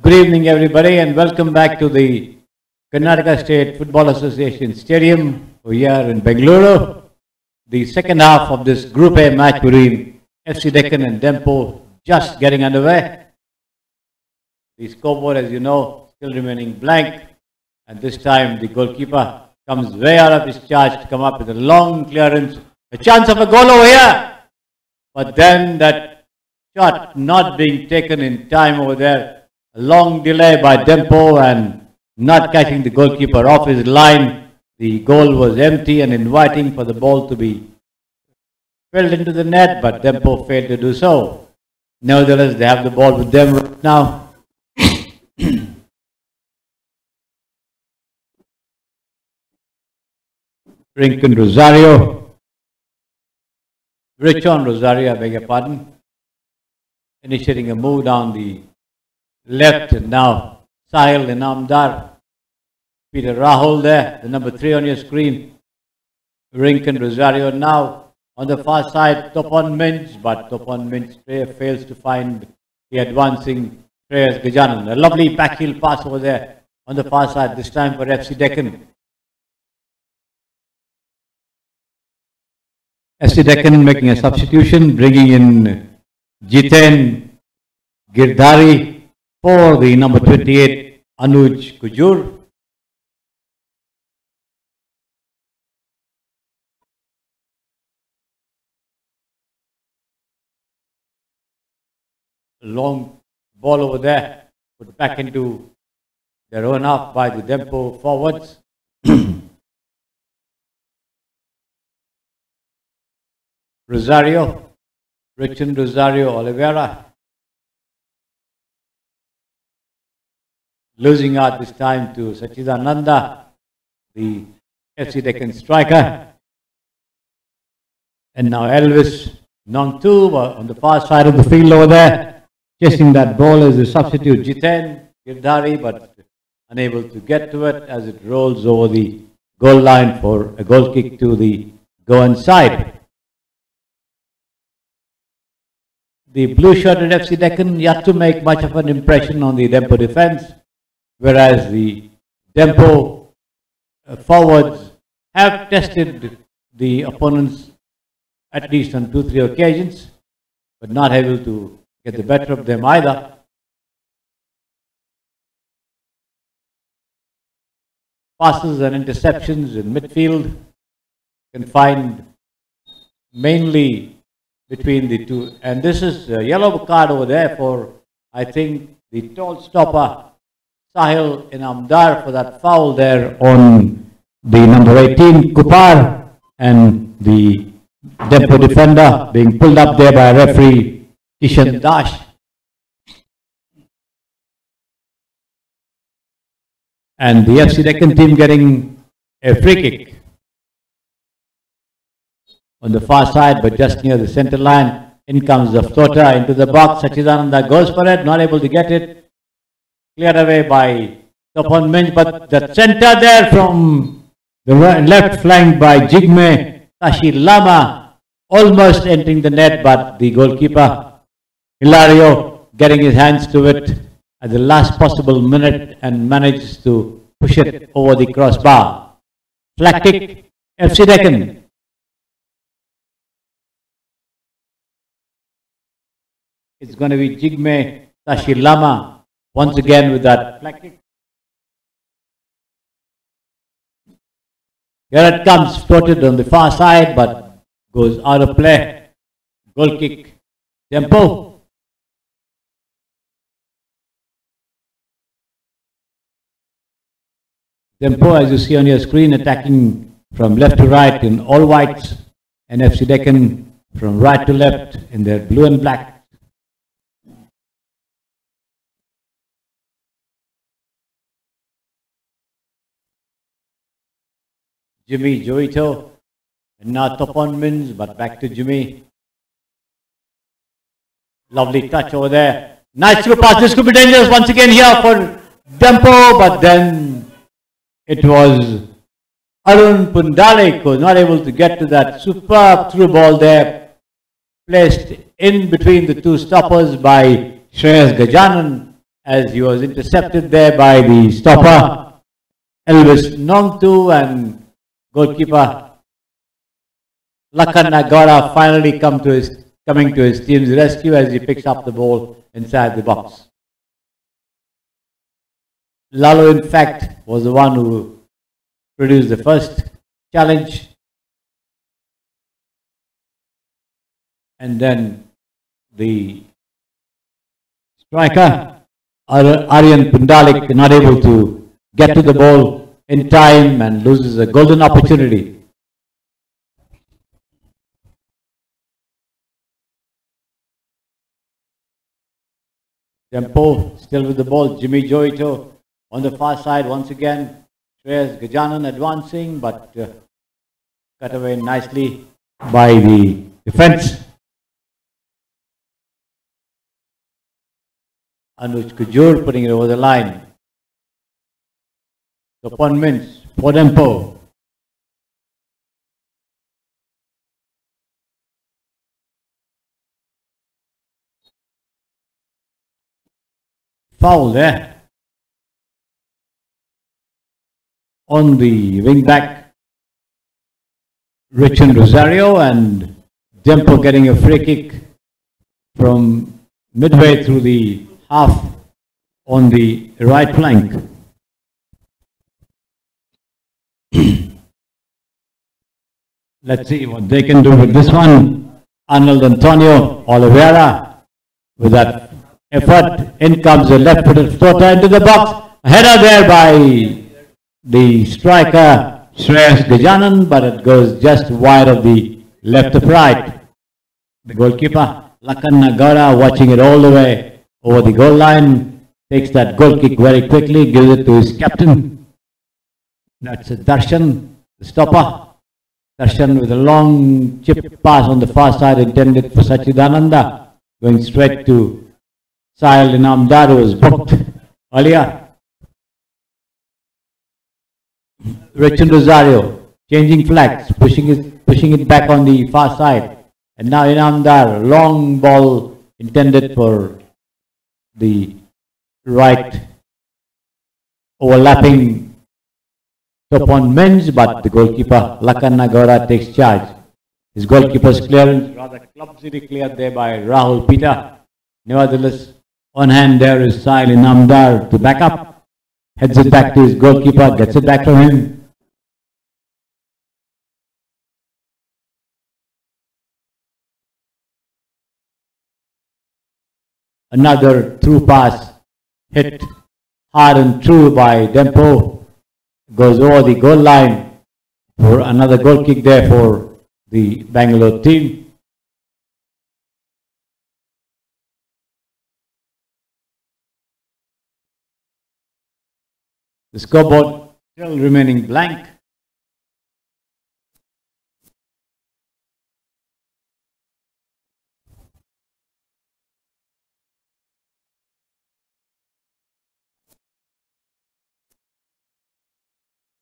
Good evening, everybody, and welcome back to the Karnataka State Football Association Stadium here in Bengaluru. The second half of this Group A match between FC Deccan and Dempo just getting underway. The scoreboard, as you know, still remaining blank, and this time the goalkeeper comes way out of his charge to come up with a long clearance. A chance of a goal over here, but then that shot not being taken in time over there. A long delay by Dempo and not catching the goalkeeper off his line. The goal was empty and inviting for the ball to be filled into the net, but Dempo failed to do so. Nevertheless, they have the ball with them right now. Rincon Rosario. Richon Rosario, I beg your pardon. Initiating a move down the left, and now Sahil Inamdar. Peter Rahul there, the number 3 on your screen. Rincon Rosario now on the far side, Topon Minch, but Topon Minch fails to find the advancing Shreyas Gajanan. A lovely backheel pass over there on the far side, this time for FC Deccan. FC Deccan making a substitution, bringing in Jiten Girdhari for the number 28, Anuj Kujur. A long ball over there, put back into their own half by the Dempo forwards. Rosario, Richard Rosario Oliveira. Losing out this time to Sachidananda, the FC Deccan striker. And now Elvis Nongtu on the far side of the field over there, chasing that ball as a substitute. Jiten Girdhari, but unable to get to it as it rolls over the goal line for a goal kick to the Goan side. The blue-shirted FC Deccan yet to make much of an impression on the Dempo defence, whereas the Dempo forwards have tested the opponents at least on 2-3 occasions, but not able to get the better of them either. Passes and interceptions in midfield confined mainly between the two. And this is a yellow card over there for, I think, the tall stopper Sahil Inamdar for that foul there on the number 18, Kupar, and the Dempo defender being pulled up there by referee Kishan Dash. And the FC Deccan team getting a free kick on the far side, but just near the center line. In comes the floater into the box. Sachidananda goes for it, not able to get it. Cleared away by Topon Minch, but the center there from the left flank by Jigme Tashi Lama, almost entering the net, but the goalkeeper Hilario getting his hands to it at the last possible minute and manages to push it over the crossbar. Flag kick, FC Deccan. It's going to be Jigme Tashi Lama once again with that flag kick. Here it comes, floated on the far side, but goes out of play. Goal kick, Dempo. Dempo, as you see on your screen, attacking from left to right in all whites, and FC Deccan from right to left in their blue and black. Jimmy Joito, and now Topon Minch, but back to Jimmy. Lovely touch over there. Nice through pass. This could be dangerous once again here for Dempo, but then it was Arun Pundalik who was not able to get to that superb through ball there, placed in between the two stoppers by Shreyas Gajanan, as he was intercepted there by the stopper Elvis Nongtu, and goalkeeper Lakan Nagara finally coming to his team's rescue as he picks up the ball inside the box. Lalo, in fact, was the one who produced the first challenge, and then the striker Aryan Pundalik not able to get to the ball in time and loses a golden opportunity. Dempo still with the ball. Jimmy Joito on the far side once again. Shreyas Gajanan advancing, but cut away nicely by the defense. Anuj Kujur putting it over the line. Topon Mins for Dempo. Foul there on the wing back Richard Rosario, and Dempo getting a free kick from midway through the half on the right flank. Let's see what they can do with this one. Arnold Antonio Oliveira with that effort. In comes a left-footed floater into the box. A header there by the striker Shreyas Gajanan, but it goes just wide of the left upright. The goalkeeper Lakan Nagara watching it all the way over the goal line, takes that goal kick very quickly, gives it to his captain. That's a Darshan, the stopper. Darshan with a long chip pass on the far side intended for Sachidananda, going straight to Sahil Inamdar, who was booked earlier. Richard Rosario changing flags, pushing it back on the far side, and now Inamdar, long ball intended for the right overlapping Topon Men's, but the goalkeeper Lakan Nagara takes charge. His goalkeeper's clearance rather clumsily cleared there by Rahul Pita. Nevertheless, on hand there is Sahil Inamdar to back up. Heads it back to his goalkeeper, gets it back from him. Another through pass hit hard and true by Dempo. Goes over the goal line for another goal kick there for the Bangalore team. The scoreboard still remaining blank.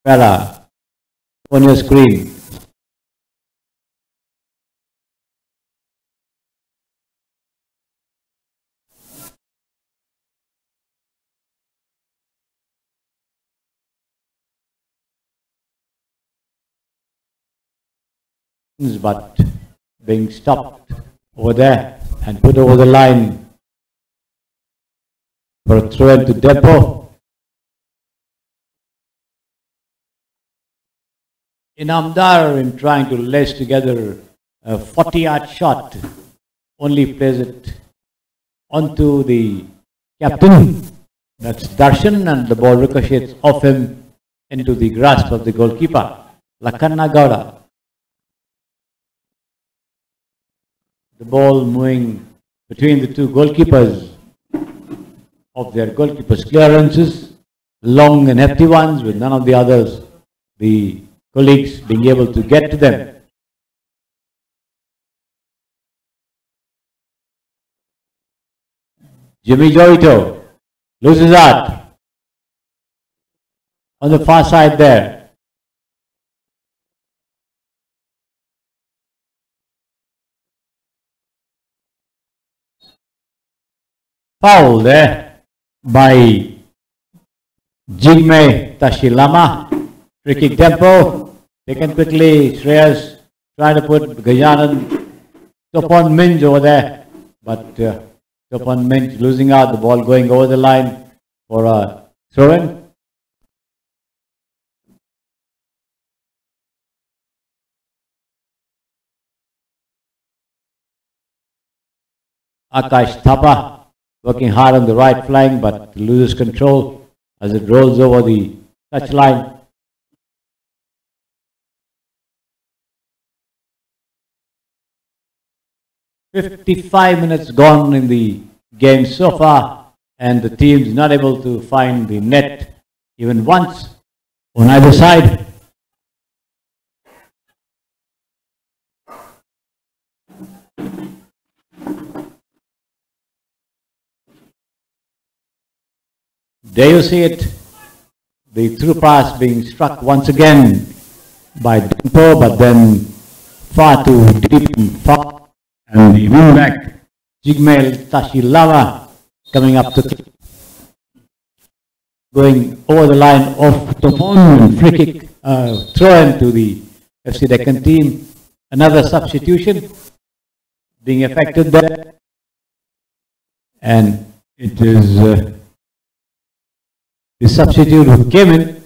Fella, on your screen. But being stopped over there and put over the line for a throw into Dempo. Inamdar, in trying to lace together a 40-yard shot, only plays it onto the captain. That's Darshan, and the ball ricochets off him into the grasp of the goalkeeper, Lakan Nagara. The ball moving between the two goalkeepers of their goalkeepers' clearances, long and hefty ones, with none of the others, the colleagues, being able to get to them. Jimmy Joito loses out on the far side there. Foul there by Jigme Tashilama. Free kick Dempo. Taken quickly. Shreyas trying to put Gajanan Topon Minj over there. But Topon Minj losing out. The ball going over the line for a throw-in. Akash Thapa working hard on the right flank but loses control as it rolls over the touchline. "55 minutes gone in the game so far, and the team's not able to find the net even once on either side." There you see it, the through pass being struck once again by Dempo, but then far too deep and far, and the wing back Jigmel Tashilama coming up to going over the line of Topon, free kick throw into the FC Deccan team. Another substitution being effected there, and it is the substitute who came in,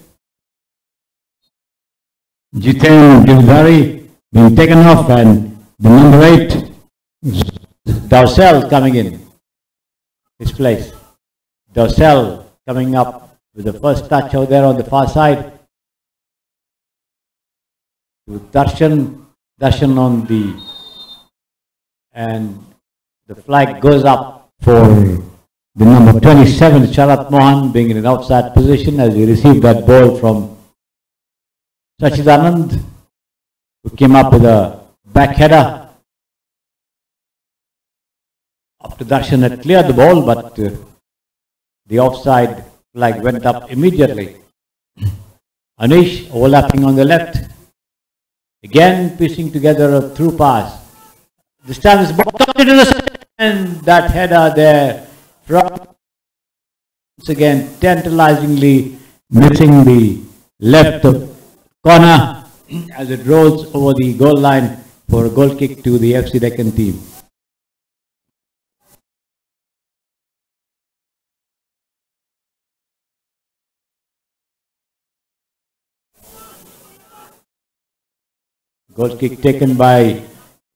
Jiten Gildari, being taken off, and the number 8, Dowsell, coming in his place. Dowsell coming up with the first touch out there on the far side to Darshan on the, and the flag goes up for the number 27, Sharat Mohan, being in an outside position as he received that ball from Sachidanand, who came up with a back header. After Darshan had cleared the ball, but the offside flag went up immediately. Anish overlapping on the left, again piecing together a through pass. This time it's ball into the center, and that header there, once again tantalizingly missing the left corner as it rolls over the goal line for a goal kick to the FC Deccan team. Goal kick taken by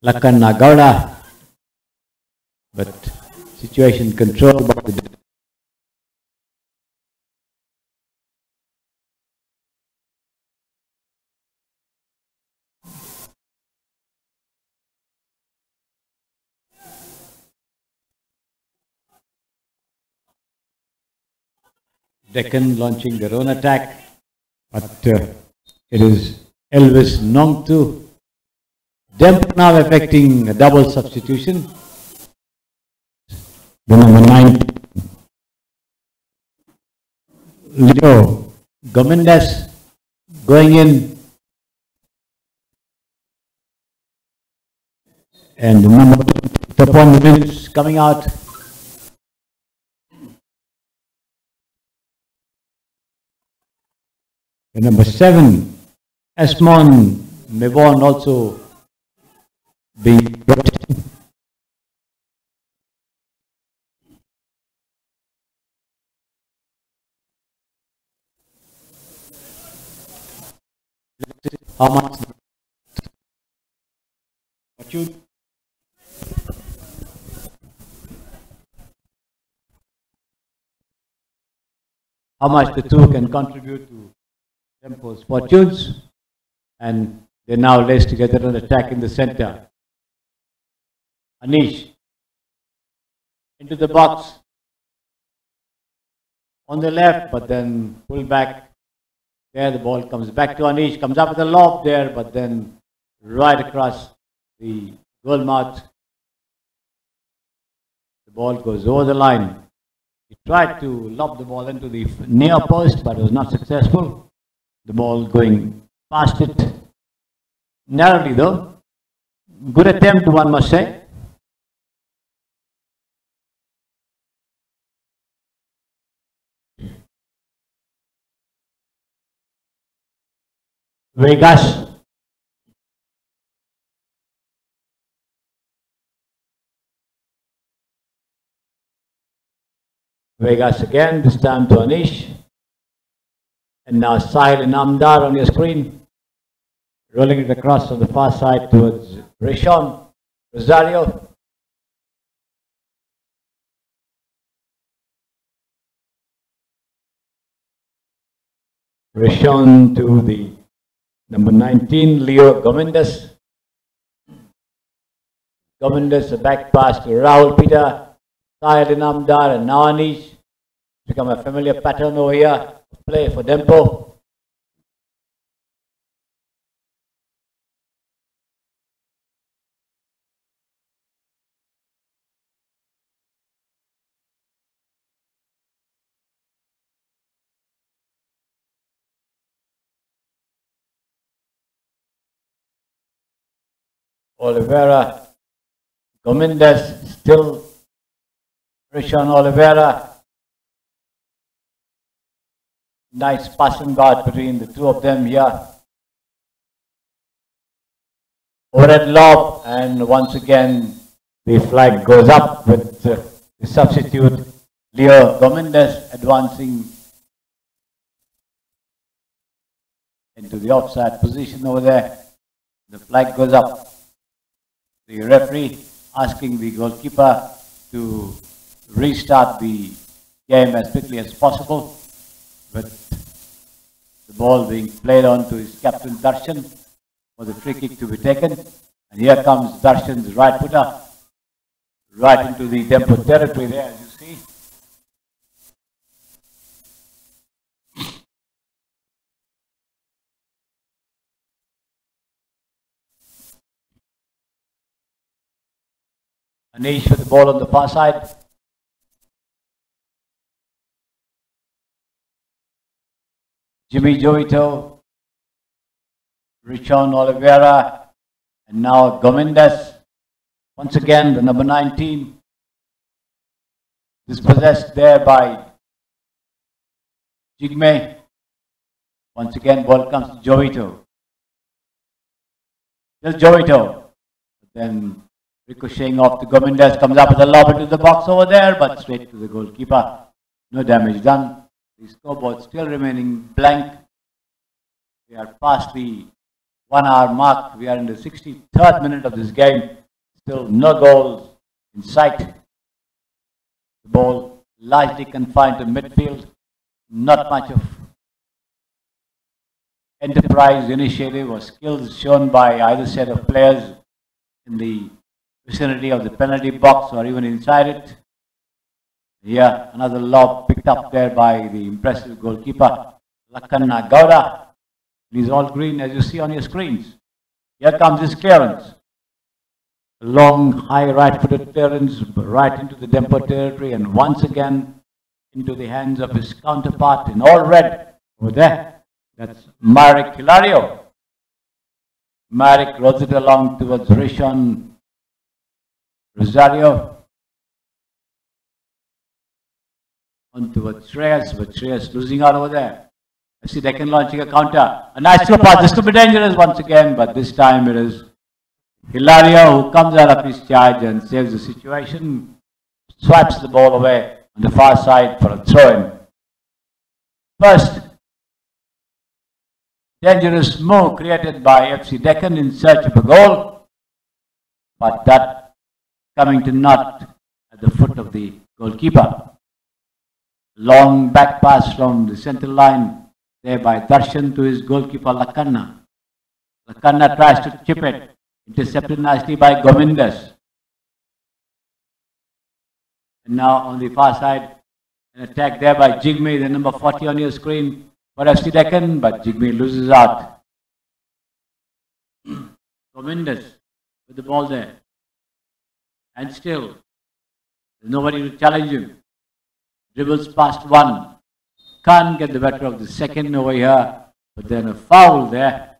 Lakan Nagauda, but situation controlled by the Deccan launching their own attack, but it is Elvis Nongtu. Dempo now effecting a double substitution. The number 9, Leo Gomendes, going in, and the number 2 minutes coming out. The number 7, Esmon Mevon, also being brought in. How much? How much the two can contribute to Dempo's fortunes, and they now lace together an attack in the center. Anish into the box on the left, but then pull back. There the ball comes back to Anish, comes up with a lob there, but then right across the goal mouth. The ball goes over the line. He tried to lob the ball into the near post, but was not successful. The ball going past it narrowly though. Good attempt, one must say. Vegas. Vegas again, this time to Anish. And now Sahil Inamdar on your screen. Rolling it across on the far side towards Rishon Rosario. Rishon to the number 19, Leo Gomindas. Gomindas, a back pass to Rahul Peter, Sahil Inamdar and now Anish. Become a familiar pattern over here. Play for Dempo. Oliveira, Gomindas, still Rishon Oliveira. Nice passing guard between the two of them here. Overhead lob, and once again the flag goes up with the substitute Leo Gomindas advancing into the offside position over there. The flag goes up. The referee asking the goalkeeper to restart the game as quickly as possible, with the ball being played on to his captain Darshan for the free kick to be taken. And here comes Darshan's right footer right into the Dempo territory there, as you see. Anish with the ball on the far side. Jimmy Jovito, Rishon Oliveira, and now Gomindas. Once again, the number 19. Dispossessed there by Jigme. Once again, ball comes to Jovito. Just Jovito. Then ricocheting off to Gomindas, comes up with a lob into the box over there, but straight to the goalkeeper. No damage done. The scoreboard still remaining blank. We are past the 1 hour mark. We are in the 63rd minute of this game. Still no goals in sight. The ball largely confined to midfield. Not much of enterprise, initiative or skills shown by either set of players in the vicinity of the penalty box or even inside it. Here, another lob picked up there by the impressive goalkeeper, Lakana Gowda. He's all green, as you see on your screens. Here comes his clearance. A long, high right-footed clearance right into the Dempo territory and once again into the hands of his counterpart in all red over there. That's Marek Hilario. Marek rolls it along towards Rishon Rosario. On towards Shreyas, but Shreyas losing out over there. FC Deccan launching a counter. A nice throw pass. This could be dangerous once again, but this time it is Hilario who comes out of his charge and saves the situation. Swipes the ball away on the far side for a throw-in. First dangerous move created by FC Deccan in search of a goal, but that coming to naught at the foot of the goalkeeper. Long back pass from the centre line there by Darshan to his goalkeeper Lakanna. Lakanna tries to chip it, intercepted nicely by Gomindas. And now on the far side, an attack there by Jigme, the number 40 on your screen for FC Deccan, but Jigme loses out. Gomindas with the ball there. And still, there's nobody to challenge him. Dribbles past one. Can't get the better of the second over here. But then a foul there.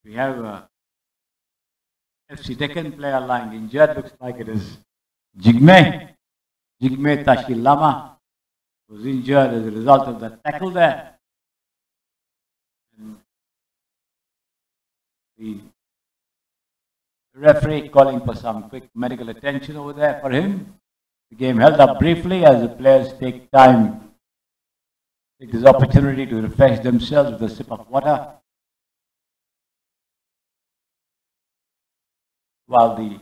We have a FC Deccan player lying injured. Looks like it is Jigme. Jigme Tashilama was injured as a result of that tackle there. And the referee calling for some quick medical attention over there for him. The game held up briefly as the players take this opportunity to refresh themselves with a sip of water, while the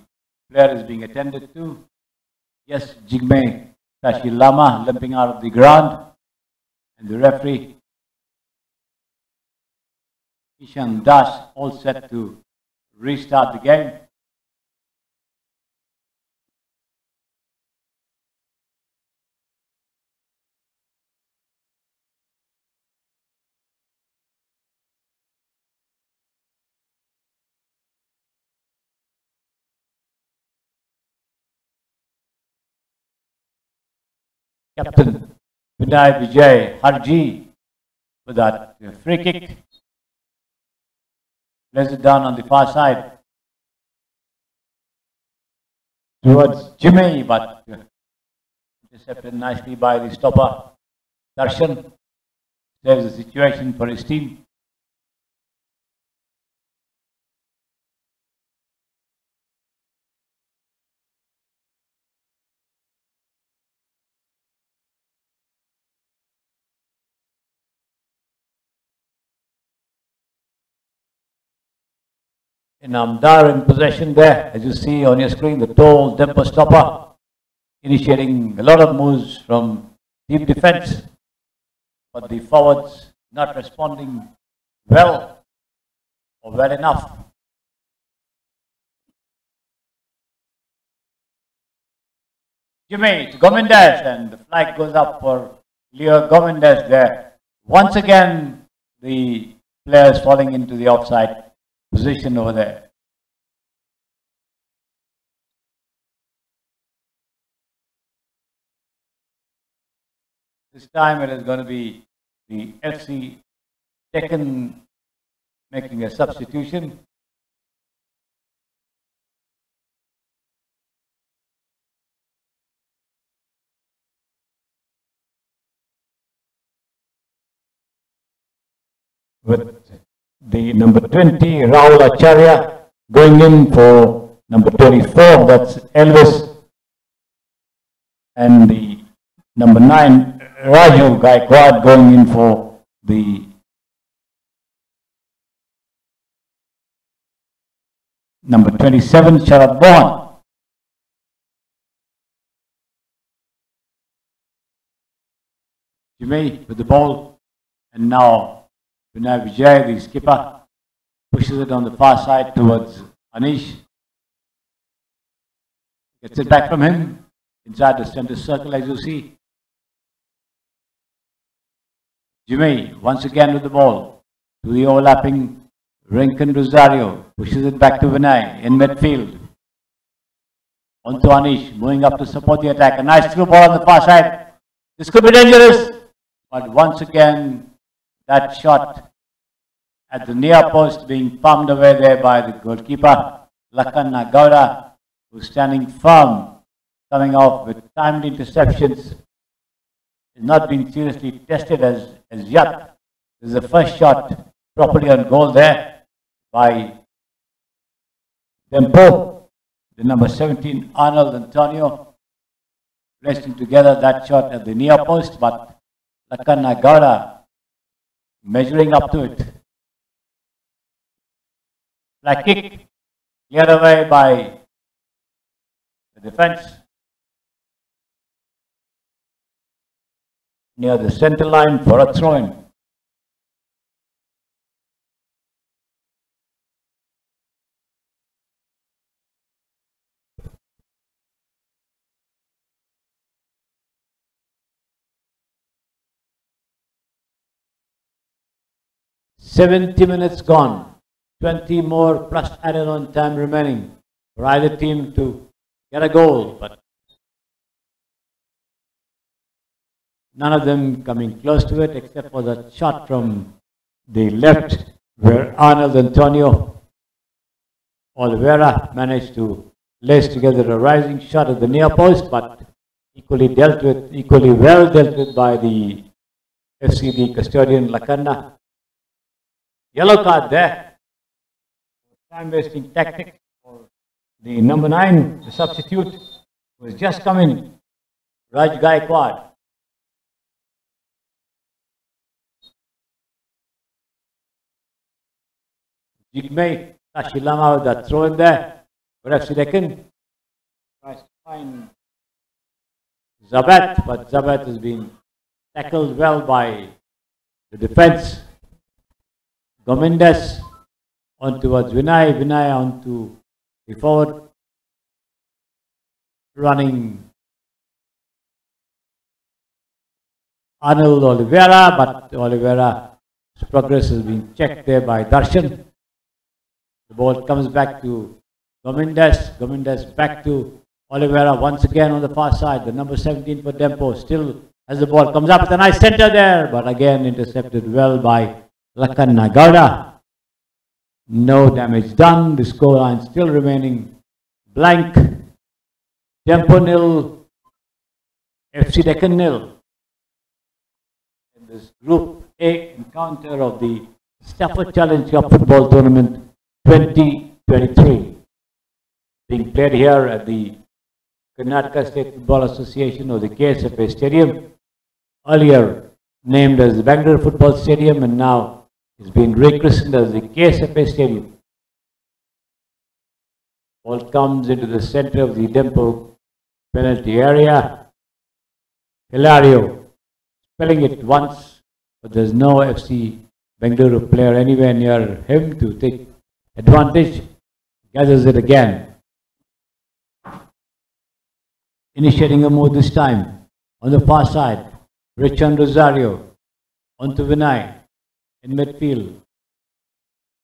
player is being attended to. Yes, Jigme Tashilama limping out of the ground, and the referee Ishan Das all set to restart the game. Captain Vinay Vijay Harji with that free kick. Plays it down on the far side towards Jimmy, but intercepted nicely by the stopper. Darshan saves the situation for his team. Namdar in possession there, as you see on your screen, the tall Dempo stopper, initiating a lot of moves from deep defense, but the forwards not responding well or well enough. Jimmy to Gomindas, and the flag goes up for Leo Gomindas there. Once again, the players falling into the offside position over there. This time it is going to be the FC Deccan making a substitution. With the number 20, Rahul Acharya, going in for number 24, that's Elvis, and the number 9, Raju Gaikwad, going in for the number 27, Sharad Bohan. Jimmy with the ball, and now Vinay Vijay, the skipper, pushes it on the far side towards Anish. Gets it back from him, inside the center circle, as you see. Jimmy, once again with the ball, to the overlapping Rinken Rosario, pushes it back to Vinay in midfield. On to Anish, moving up to support the attack. A nice through ball on the far side. This could be dangerous, but once again, that shot at the near post being palmed away there by the goalkeeper, Lakan Nagauda, who's standing firm, coming off with timely interceptions. Has not been seriously tested as yet. This is the first shot properly on goal there by Dempo, the number 17, Arnold Antonio, placing together that shot at the near post, but Lakan Nagauda measuring up to it. Flag kick, cleared away by the defense near the center line for a throw-in. "70 minutes gone, 20 more plus added on time remaining for either team to get a goal, but none of them coming close to it except for that shot from the left where Arnold Antonio Oliveira managed to lace together a rising shot at the near post, but equally well dealt with by the FCD custodian Lakanna. Yellow card there. Time wasting tactics for the number 9, the substitute, who has just come in, Raj Gaikwad. Jigme Kashilama with that throw in there for FC Deccan. Tries to find Zabat, but Zabat has been tackled well by the defense. Gomindas on towards Vinay, Vinay on to the forward running Arnold Oliveira, but Oliveira's progress has been checked there by Darshan. The ball comes back to Gomindas, Gomindas back to Oliveira once again on the far side. The number 17 for Dempo still as the ball comes up with a nice center there, but again intercepted well by Lakanna Gowda. No damage done. The scoreline still remaining blank. Dempo nil, FC Deccan nil. In this Group A encounter of the Stafford Challenge Cup football tournament 2023, being played here at the Karnataka State Football Association or the KSFA Stadium, earlier named as the Bangalore Football Stadium, and now it's been rechristened as the KSFA Stadium. Ball comes into the center of the Dempo penalty area. Hilario spelling it once, but there's no FC Bengaluru player anywhere near him to take advantage. Gathers it again. Initiating a move this time on the far side. Richard Rosario onto Vinay in midfield.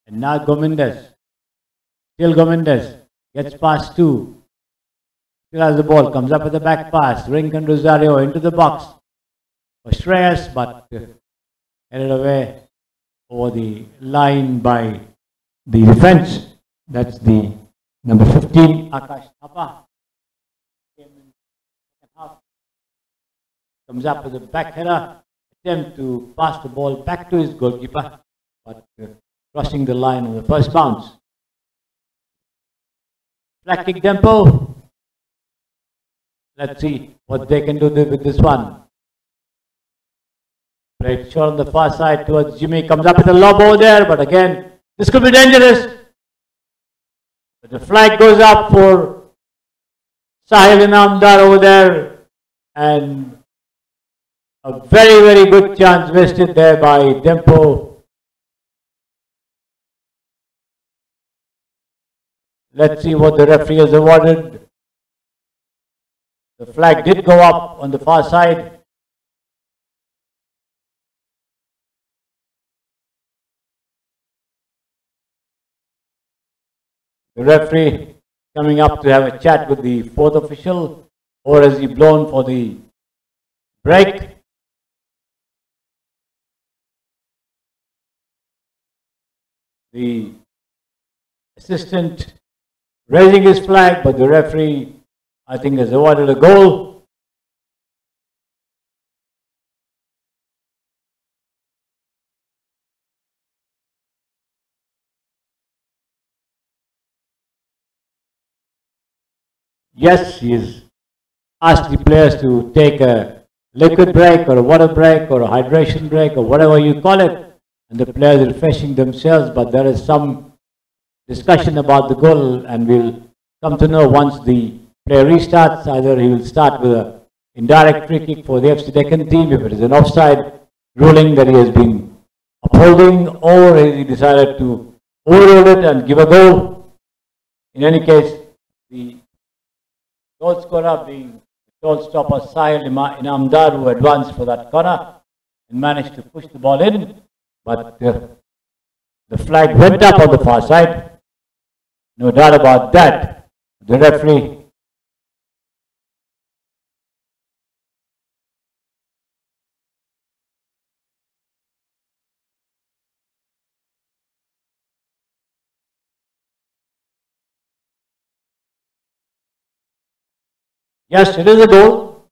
And now Gomindas. Still Gomindas. Gets past two. Still has the ball. Comes up with the back pass. Rinkan Rosario into the box for Shreyas, but headed away over the line by the defense. That's the number 15, Akash Thapa. Comes up with a back header. Attempt to pass the ball back to his goalkeeper, but crossing the line on the first bounce. Flag kick Dempo. Let's see what they can do with this one. Played short on the far side towards Jimmy. Comes up with a lob over there, but again, this could be dangerous. But the flag goes up for Sahil Inamdar over there, and a very, very good chance wasted there by Dempo. Let's see what the referee has awarded. The flag did go up on the far side. The referee coming up to have a chat with the fourth official, or has he blown for the break? The assistant raising his flag, but the referee, I think, has awarded a goal. Yes, he has asked the players to take a liquid break or a water break or a hydration break or whatever you call it. And the players are refreshing themselves, but there is some discussion about the goal, and we'll come to know once the play restarts. Either he will start with an indirect free kick for the FC Deccan team if it is an offside ruling that he has been upholding, or he decided to overrule it and give a goal. In any case, the goal scorer being the goal stopper Sahil Inamdar, who advanced for that corner and managed to push the ball in. But the flag went up on the far side. No doubt about that. The referee yes, it is a goal.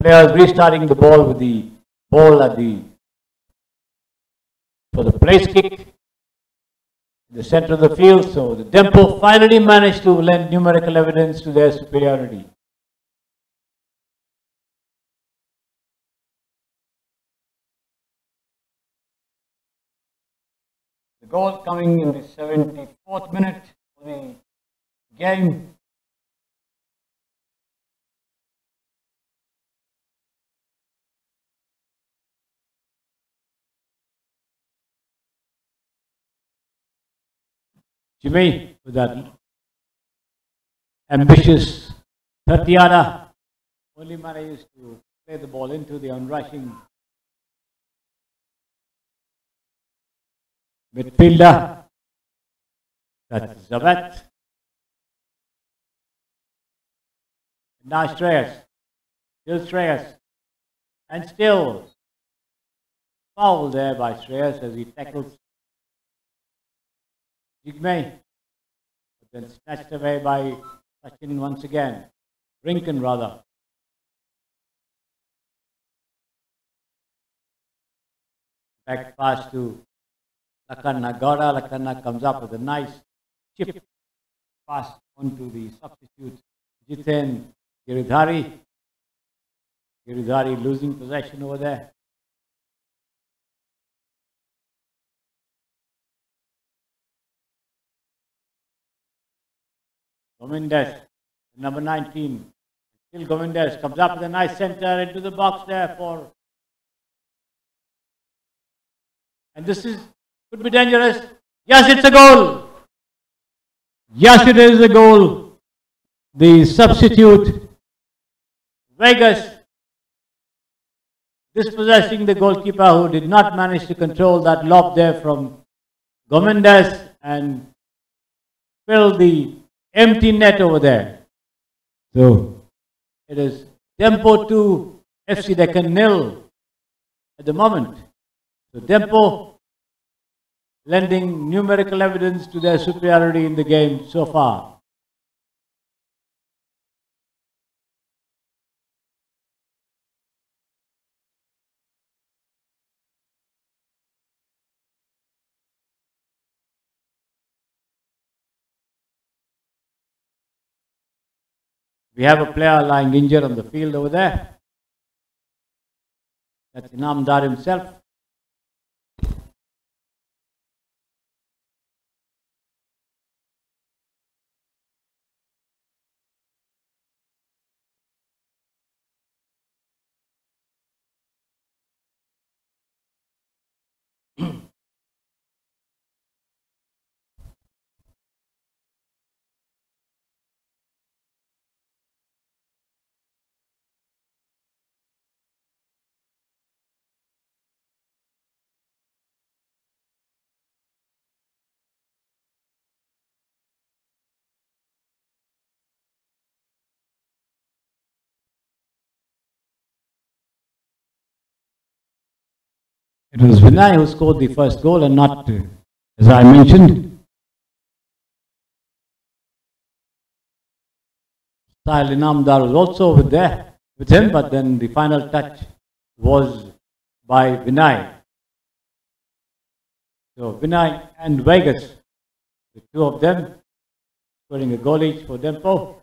Players restarting the ball with the ball at for the place kick in the center of the field. So the Dempo finally managed to lend numerical evidence to their superiority. The goal coming in the 74th minute of the game. Jimmy with that ambitious 30-yarder only managed to play the ball into the onrushing midfielder. That's Zabat. Now Shreyas. Still Shreyas. And still foul there by Shreyas as he tackles Jigme, but then snatched away by Sachin once again. Rinken rather. Back pass to Lakanna Gowda. Lakanna comes up with a nice chip pass onto the substitute Jiten Giridhari. Giridhari losing possession over there. Govindas, number 19. Still Govindas comes up with a nice center into the box there for. And this could be dangerous. Yes, it's a goal. Yes, it is a goal. The substitute, Vegas, dispossessing the goalkeeper who did not manage to control that lob there from Govindas and fill the empty net over there. So it is Dempo 2, FC Deccan 0 at the moment. So Dempo lending numerical evidence to their superiority in the game so far. We have a player lying injured on the field over there. That's Inamdar himself. It was Vinay who scored the first goal and not, as I mentioned, Sahil Inamdar was also with him, but then the final touch was by Vinay. So Vinay and Vegas, the two of them, scoring a goal each for Dempo.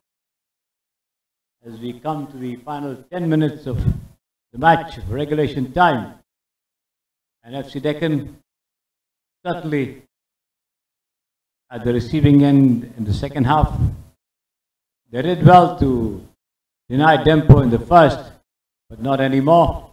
As we come to the final 10 minutes of the match, regulation time. And FC Deccan certainly at the receiving end in the second half. They did well to deny Dempo in the first, but not anymore.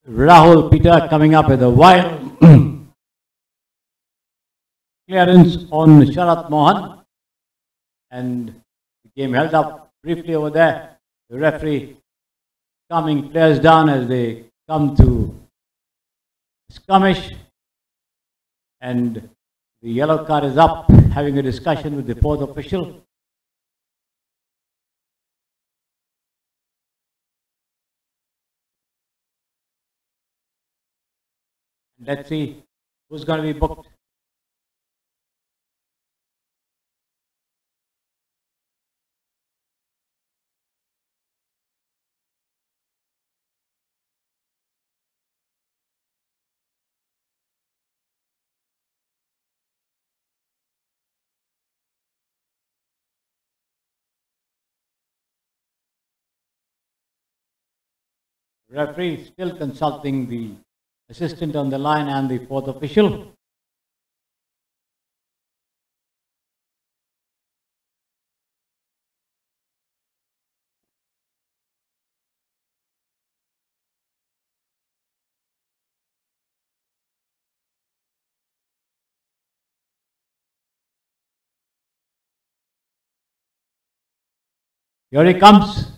Rahul Peter coming up with a wild clearance on Sharat Mohan, and the game held up briefly over there. The referee calming players down as they come to skirmish, and The yellow card is up, having a discussion with the fourth official. Let's see who's going to be booked. Referee still consulting the assistant on the line and the fourth official. Here he comes.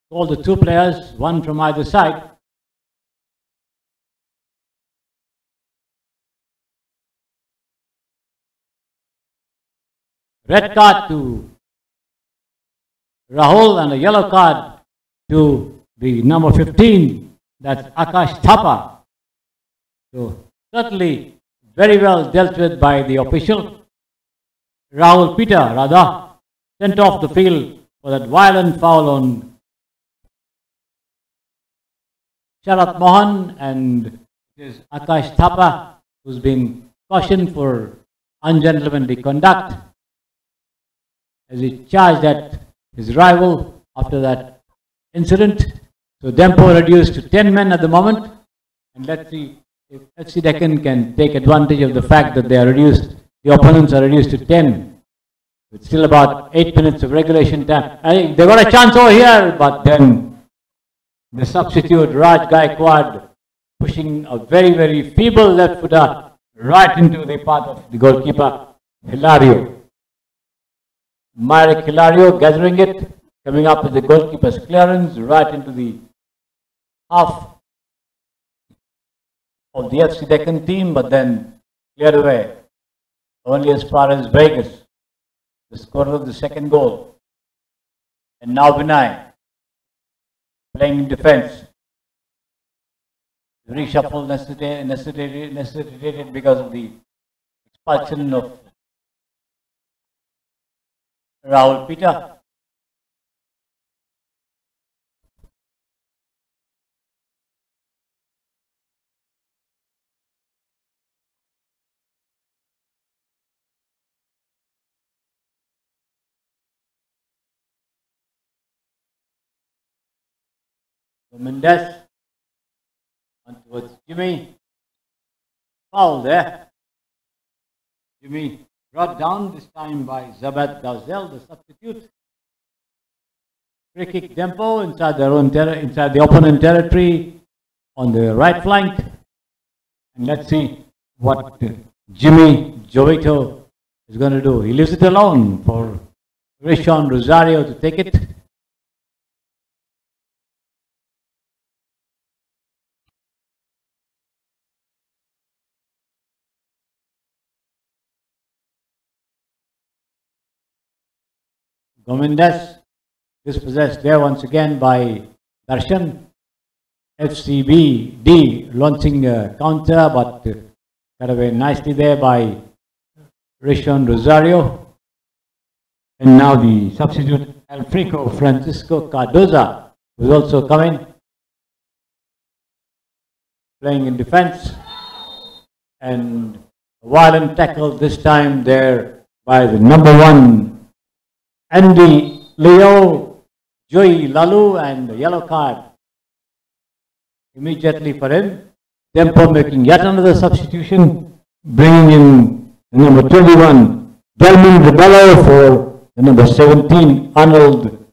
All the two players, one from either side. Red card to Rahul and a yellow card to the number 15, that's Akash Thapa. So certainly very well dealt with by the official. Rahul Peter rather sent off the field for that violent foul on Sharat Mohan, and it is Akash Thapa who's been cautioned for ungentlemanly conduct as he charged at his rival after that incident. So Dempo reduced to 10 men at the moment, and let's see if FC Deccan can take advantage of the fact that they are reduced, the opponents are reduced to 10. It's still about 8 minutes of regulation time. I think they got a chance over here, but then the substitute Raj Gaikwad pushing a very feeble left footer right into the path of the goalkeeper Hilario. Marek Hilario gathering it, coming up with the goalkeeper's clearance right into the half of the FC Deccan team, but then cleared away only as far as Vegas, the scorer of the second goal. And now Vinay playing in defense. Reshuffle necessitated because of the expulsion of Rahul Peter. Mendes on towards Jimmy. Foul there. Jimmy brought down this time by Zabad Ghazel, the substitute. Free kick Dempo inside their own inside the opponent territory on the right flank. And let's see what Jimmy Jovito is going to do. He leaves it alone for Rishon Rosario to take it. Gomindas dispossessed there once again by Darshan. FCB launching a counter, but cut away nicely there by Rishon Rosario. And now the substitute Alfredo Francisco Cardoza, who's also coming, playing in defense. And a violent tackle this time there by the number 1 Andy Leo, Joey Lalu, and a yellow card immediately for him. Dempo making yet another substitution, bringing in the number 21, Delmin Rebello, for the number 17, Arnold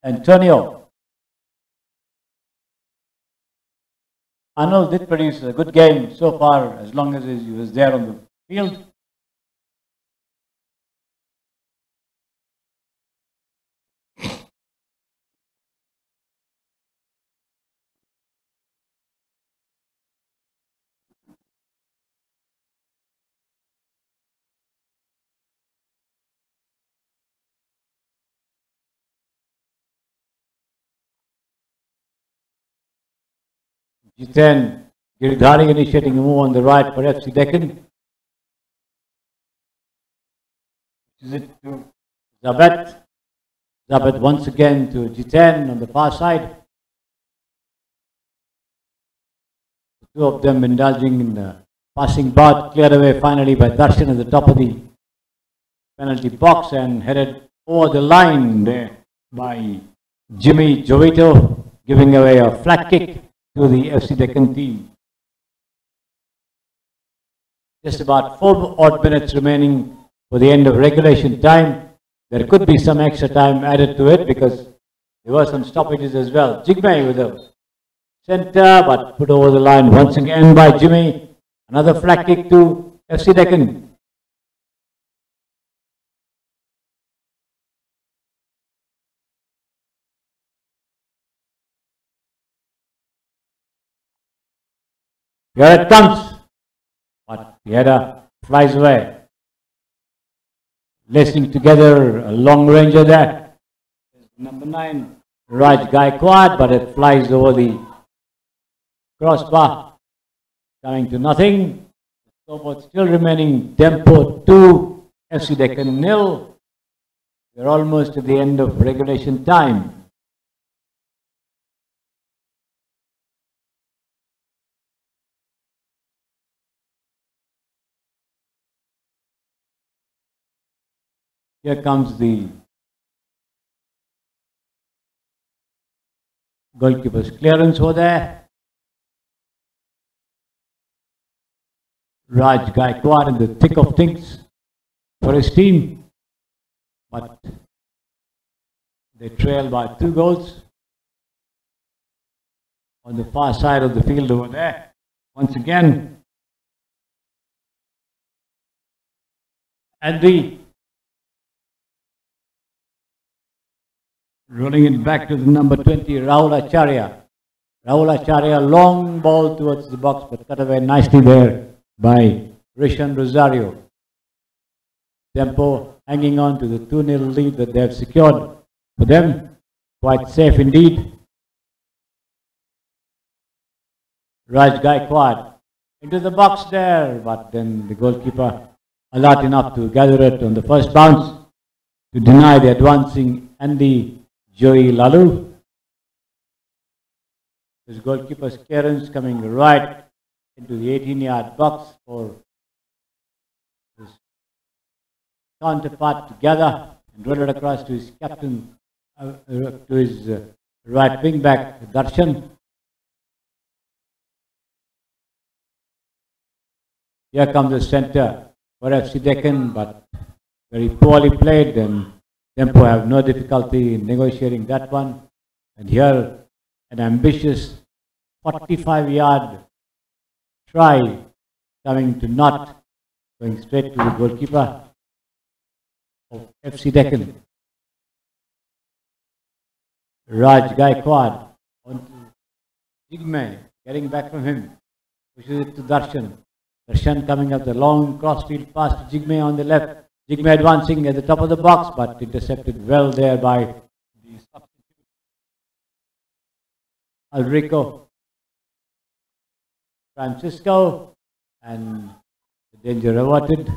Antonio. Arnold did produce a good game so far, as long as he was there on the field. G10, Giridhari initiating a move on the right for FC Deccan. Is it to Zabet? Zabet once again to G10 on the far side. The two of them indulging in the passing bout, cleared away finally by Darshan at the top of the penalty box and headed over the line there by Jimmy Jovito, giving away a flat kick to the FC Deccan team. Just about 4 odd minutes remaining for the end of regulation time. There could be some extra time added to it because there were some stoppages as well. Jigme with a centre, but put over the line once again by Jimmy. Another flat kick to FC Deccan. Here it comes, but the header flies away. Lacing together a long ranger there. Number 9, Raj Gaikwad, but it flies over the crossbar, coming to nothing. Scoreboard still remaining Dempo 2, FC Deccan 0. We're almost at the end of regulation time. Here comes the goalkeeper's clearance over there. Raj Gaikwad in the thick of things for his team, but they trail by 2 goals on the far side of the field over there. Once again, and the rolling it back to the number 20, Rahul Acharya. Rahul Acharya, long ball towards the box, but cut away nicely there by Rishan Rosario. Dempo hanging on to the 2-0 lead that they have secured for them. Quite safe indeed. Raj Gaikwad into the box there, but then the goalkeeper alert enough to gather it on the first bounce to deny the advancing Andy Joey Lalu. His goalkeeper's clearance coming right into the 18-yard box for his counterpart to gather and roll it across to his captain, to his right wing back Darshan. Here comes the centre for FC Deccan, but very poorly played, and Dempo have no difficulty in negotiating that one. And here, an ambitious 45-yard try coming to naught, going straight to the goalkeeper of FC Deccan. Raj Gaikwad on to Jigme, getting back from him, pushes it to Darshan. Darshan coming up the long crossfield pass to Jigme on the left. Jigme advancing at the top of the box, but intercepted well there by the substitute Alrico Francisco, and the danger averted.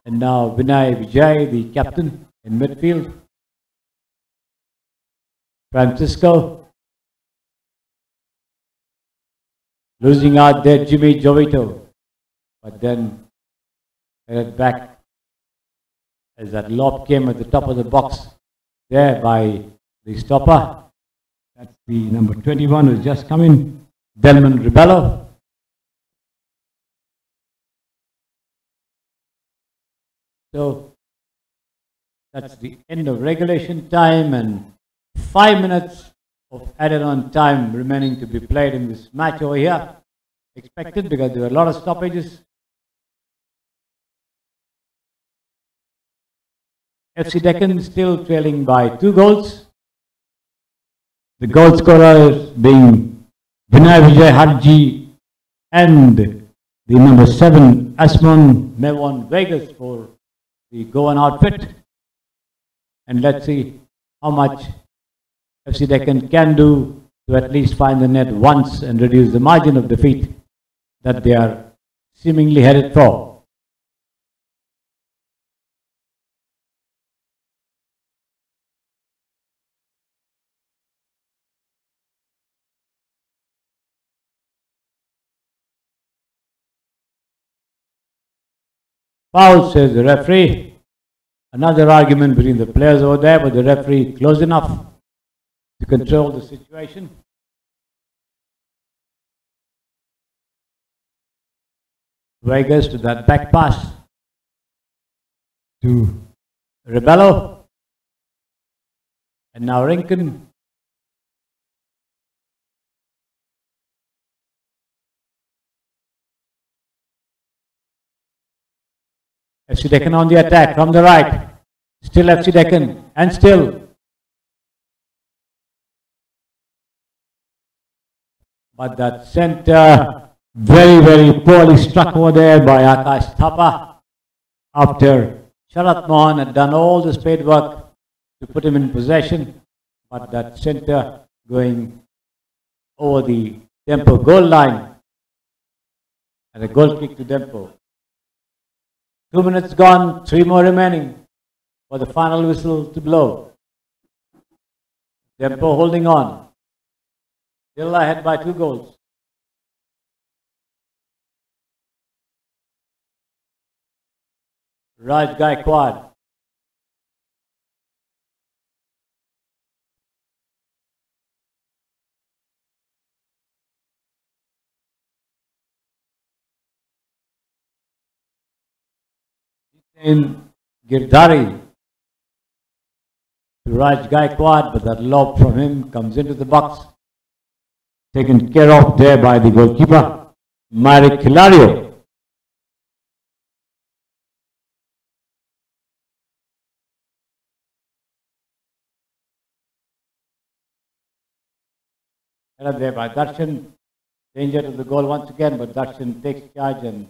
And now Vinay Vijay, the captain in midfield. Francisco losing out there, Jimmy Jovito, but then headed back as that lob came at the top of the box there by the stopper. That's the number 21 who's just come in, Delman Ribello. So that's the end of regulation time, and 5 minutes of added on time remaining to be played in this match over here. Expected because there were a lot of stoppages. FC Deccan still trailing by 2 goals. The goal scorers being Vinay Vijay Harji and the number 7 Asman Mevon Vegas for the Goan outfit. And let's see how much FC Deccan can do to at least find the net once and reduce the margin of defeat that they are seemingly headed for. Foul, says the referee. Another argument between the players over there, but the referee close enough to control the situation. Vegas to that back pass to Rebello. And now Rinken. FC Deccan on the attack from the right. Still FC Deccan and still. But that centre very poorly struck over there by Akash Thapa after Sharat Mohan had done all the spade work to put him in possession. But that centre going over the Dempo goal line and a goal kick to Dempo. 2 minutes gone, 3 more remaining for the final whistle to blow. Dempo holding on. Still ahead by 2 goals. Raj Gaikwad. In Girdhari to Raj Gaikwad, but that lob from him comes into the box. Taken care of there by the goalkeeper, Marek Hilario. Headed there by Darshan. Danger to the goal once again, but Darshan takes charge and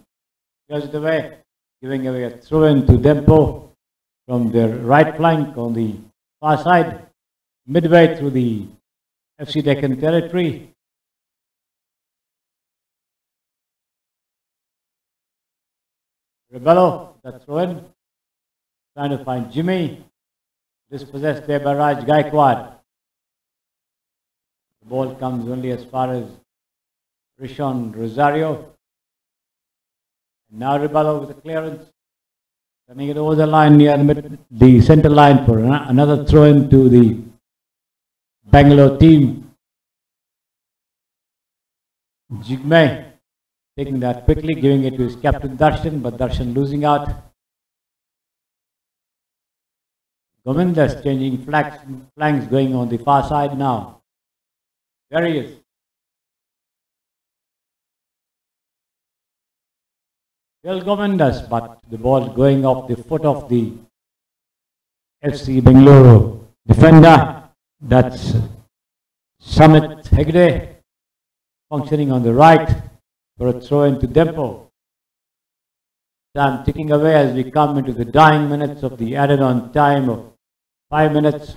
clears it away, giving away a throw-in to Dempo from their right flank on the far side, midway through the FC Deccan territory. Rebello, that throw-in, trying to find Jimmy, dispossessed there by Raj Gaikwad. The ball comes only as far as Rishon Rosario. And now Rebello with a clearance, turning it over the line near the center line for another throw-in to the Bangalore team. Jigme taking that quickly, giving it to his captain Darshan, but Darshan losing out. Govindas changing flanks going on the far side now. There he is. Still Govindas, but the ball going off the foot of the FC Bengaluru defender. That's Samit Hegde functioning on the right for a throw into Dempo. Time ticking away as we come into the dying minutes of the added on time of 5 minutes.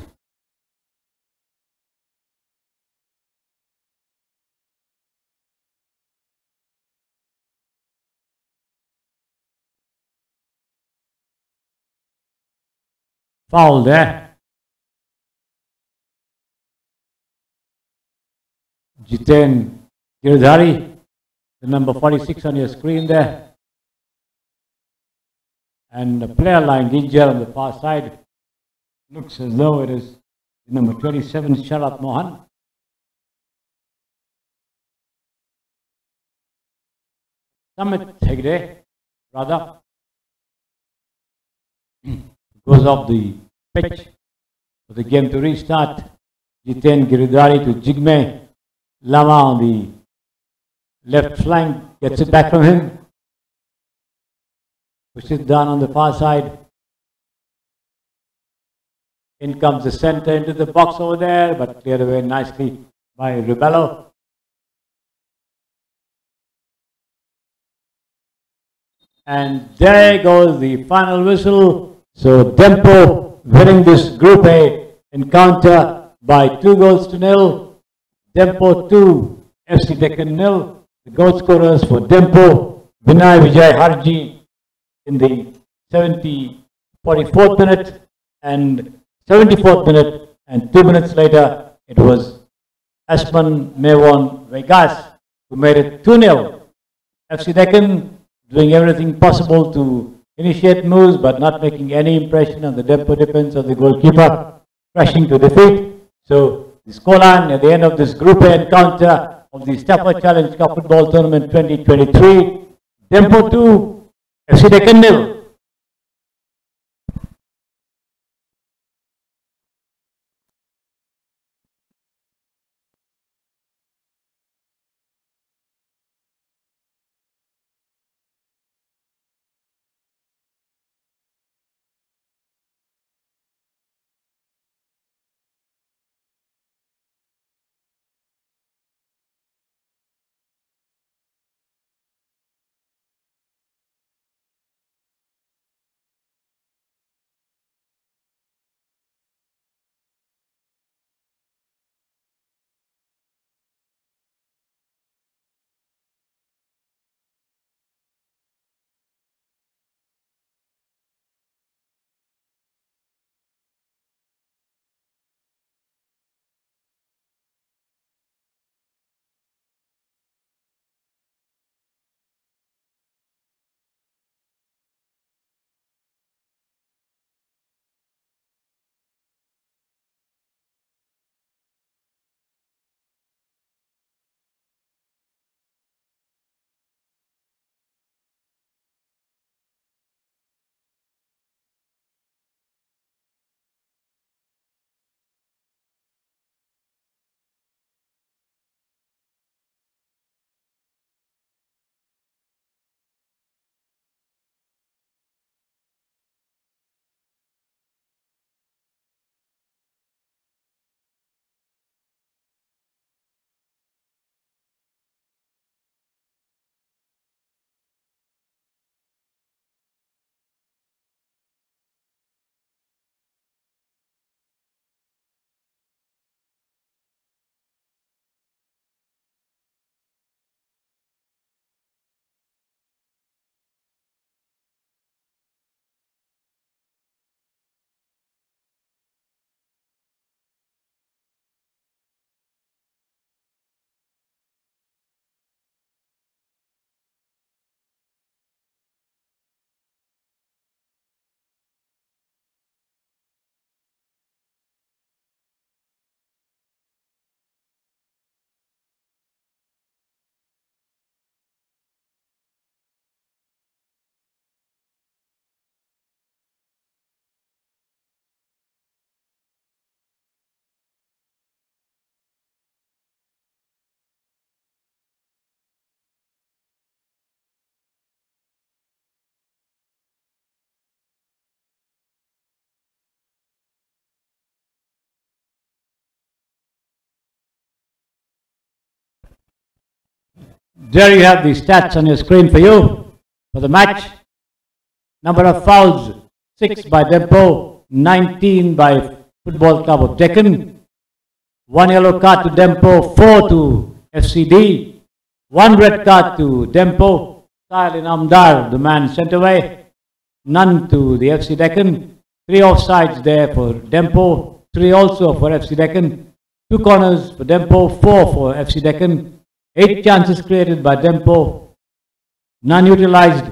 Foul there. Jiten Girdhari, the number 46 on your screen there. And the player lying injured on the far side. Looks as though it is number 27, Sharat Mohan. Samit Hegde, rather, goes off the pitch for the game to restart. Jiten Giridhari to Jigme Lama on the left flank, gets it back from him. Pushes down on the far side. In comes the centre into the box over there, but cleared away nicely by Ribello. And there goes the final whistle. So Dempo winning this Group A encounter by 2-0. Dempo 2, FC Deccan 0. The goal scorers for Dempo, Vinay Vijay Harji in the 44th minute and 74th minute, and 2 minutes later it was Asman Mewon Vegas who made it 2-0. FC Deccan doing everything possible to initiate moves but not making any impression on the Dempo defense of the goalkeeper, crashing to defeat. So the scoreline at the end of this Group A encounter of the Stafford Challenge Cup Football Tournament 2023, Dempo 2, FC Deccan 0. There you have the stats on your screen for you for the match. Number of fouls, 6 by Dempo, 19 by Football Club of Deccan. 1 yellow card to Dempo, 4 to FCD. 1 red card to Dempo. Sahil Amdar, the man sent away. None to the FC Deccan. 3 offsides there for Dempo. 3 also for FC Deccan. 2 corners for Dempo, 4 for FC Deccan. 8 chances created by Dempo, none utilized,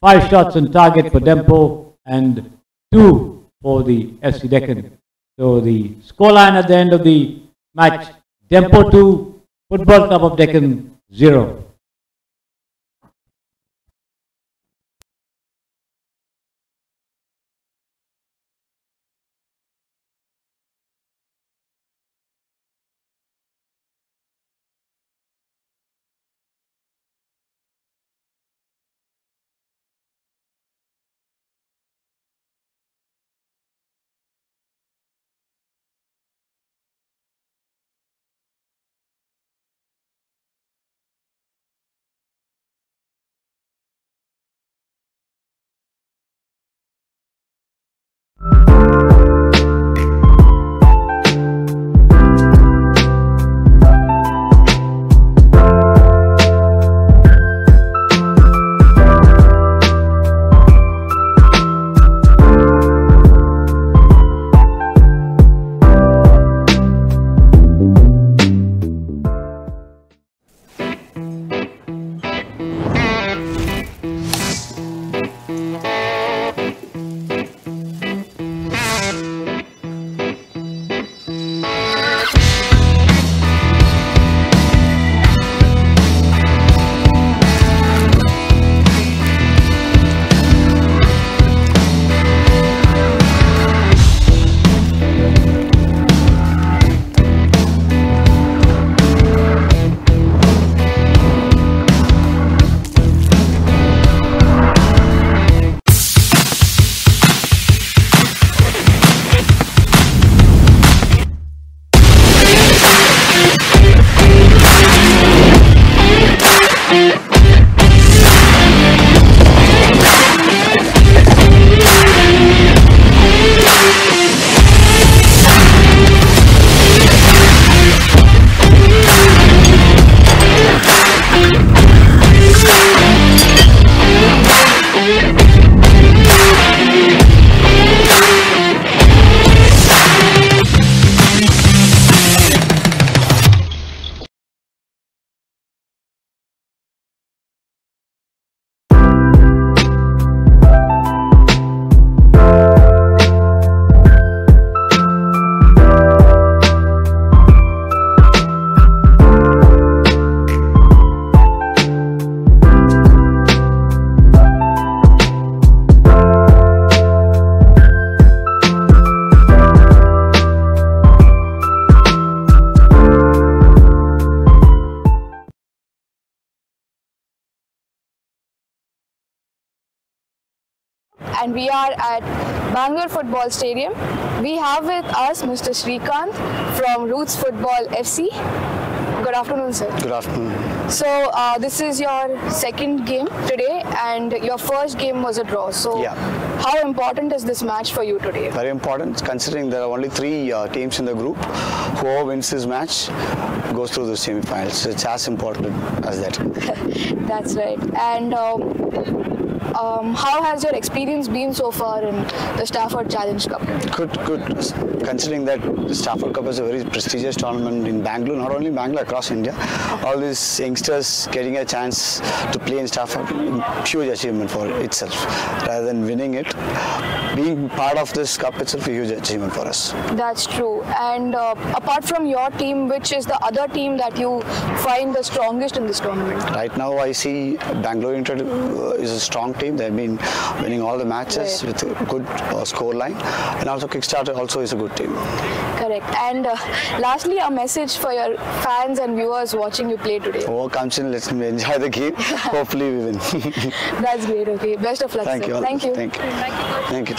5 shots on target for Dempo and 2 for the FC Deccan. So the scoreline at the end of the match, Dempo 2, Football Club of Deccan 0. and we are at Bangalore Football Stadium. We have with us Mr. Srikanth from Roots Football FC. Good afternoon, sir. Good afternoon. So, this is your second game today, and your first game was a draw. So, Yeah. How important is this match for you today? Very important, considering there are only three teams in the group. Whoever wins this match goes through the semi-finals. It's as important as that. That's right. And how has your experience been so far in the Stafford Challenge Cup? Good. Considering that the Stafford Cup is a very prestigious tournament in Bangalore, not only in Bangalore, across India. All these youngsters getting a chance to play in Stafford, huge achievement for itself. Rather than winning it, being part of this cup itself, a huge achievement for us. That's true. And apart from your team, which is the other team that you find the strongest in this tournament? Right now, I see Bangalore United is a strong team. They've been winning all the matches with a good score line, and also Kickstarter also is a good team. Correct. And lastly, a message for your fans and viewers watching you play today. Whoever comes in, let's enjoy the game. Hopefully, we win. That's great. Okay. Best of luck. Thank sir. you. Thank you. Thank you. Thank you.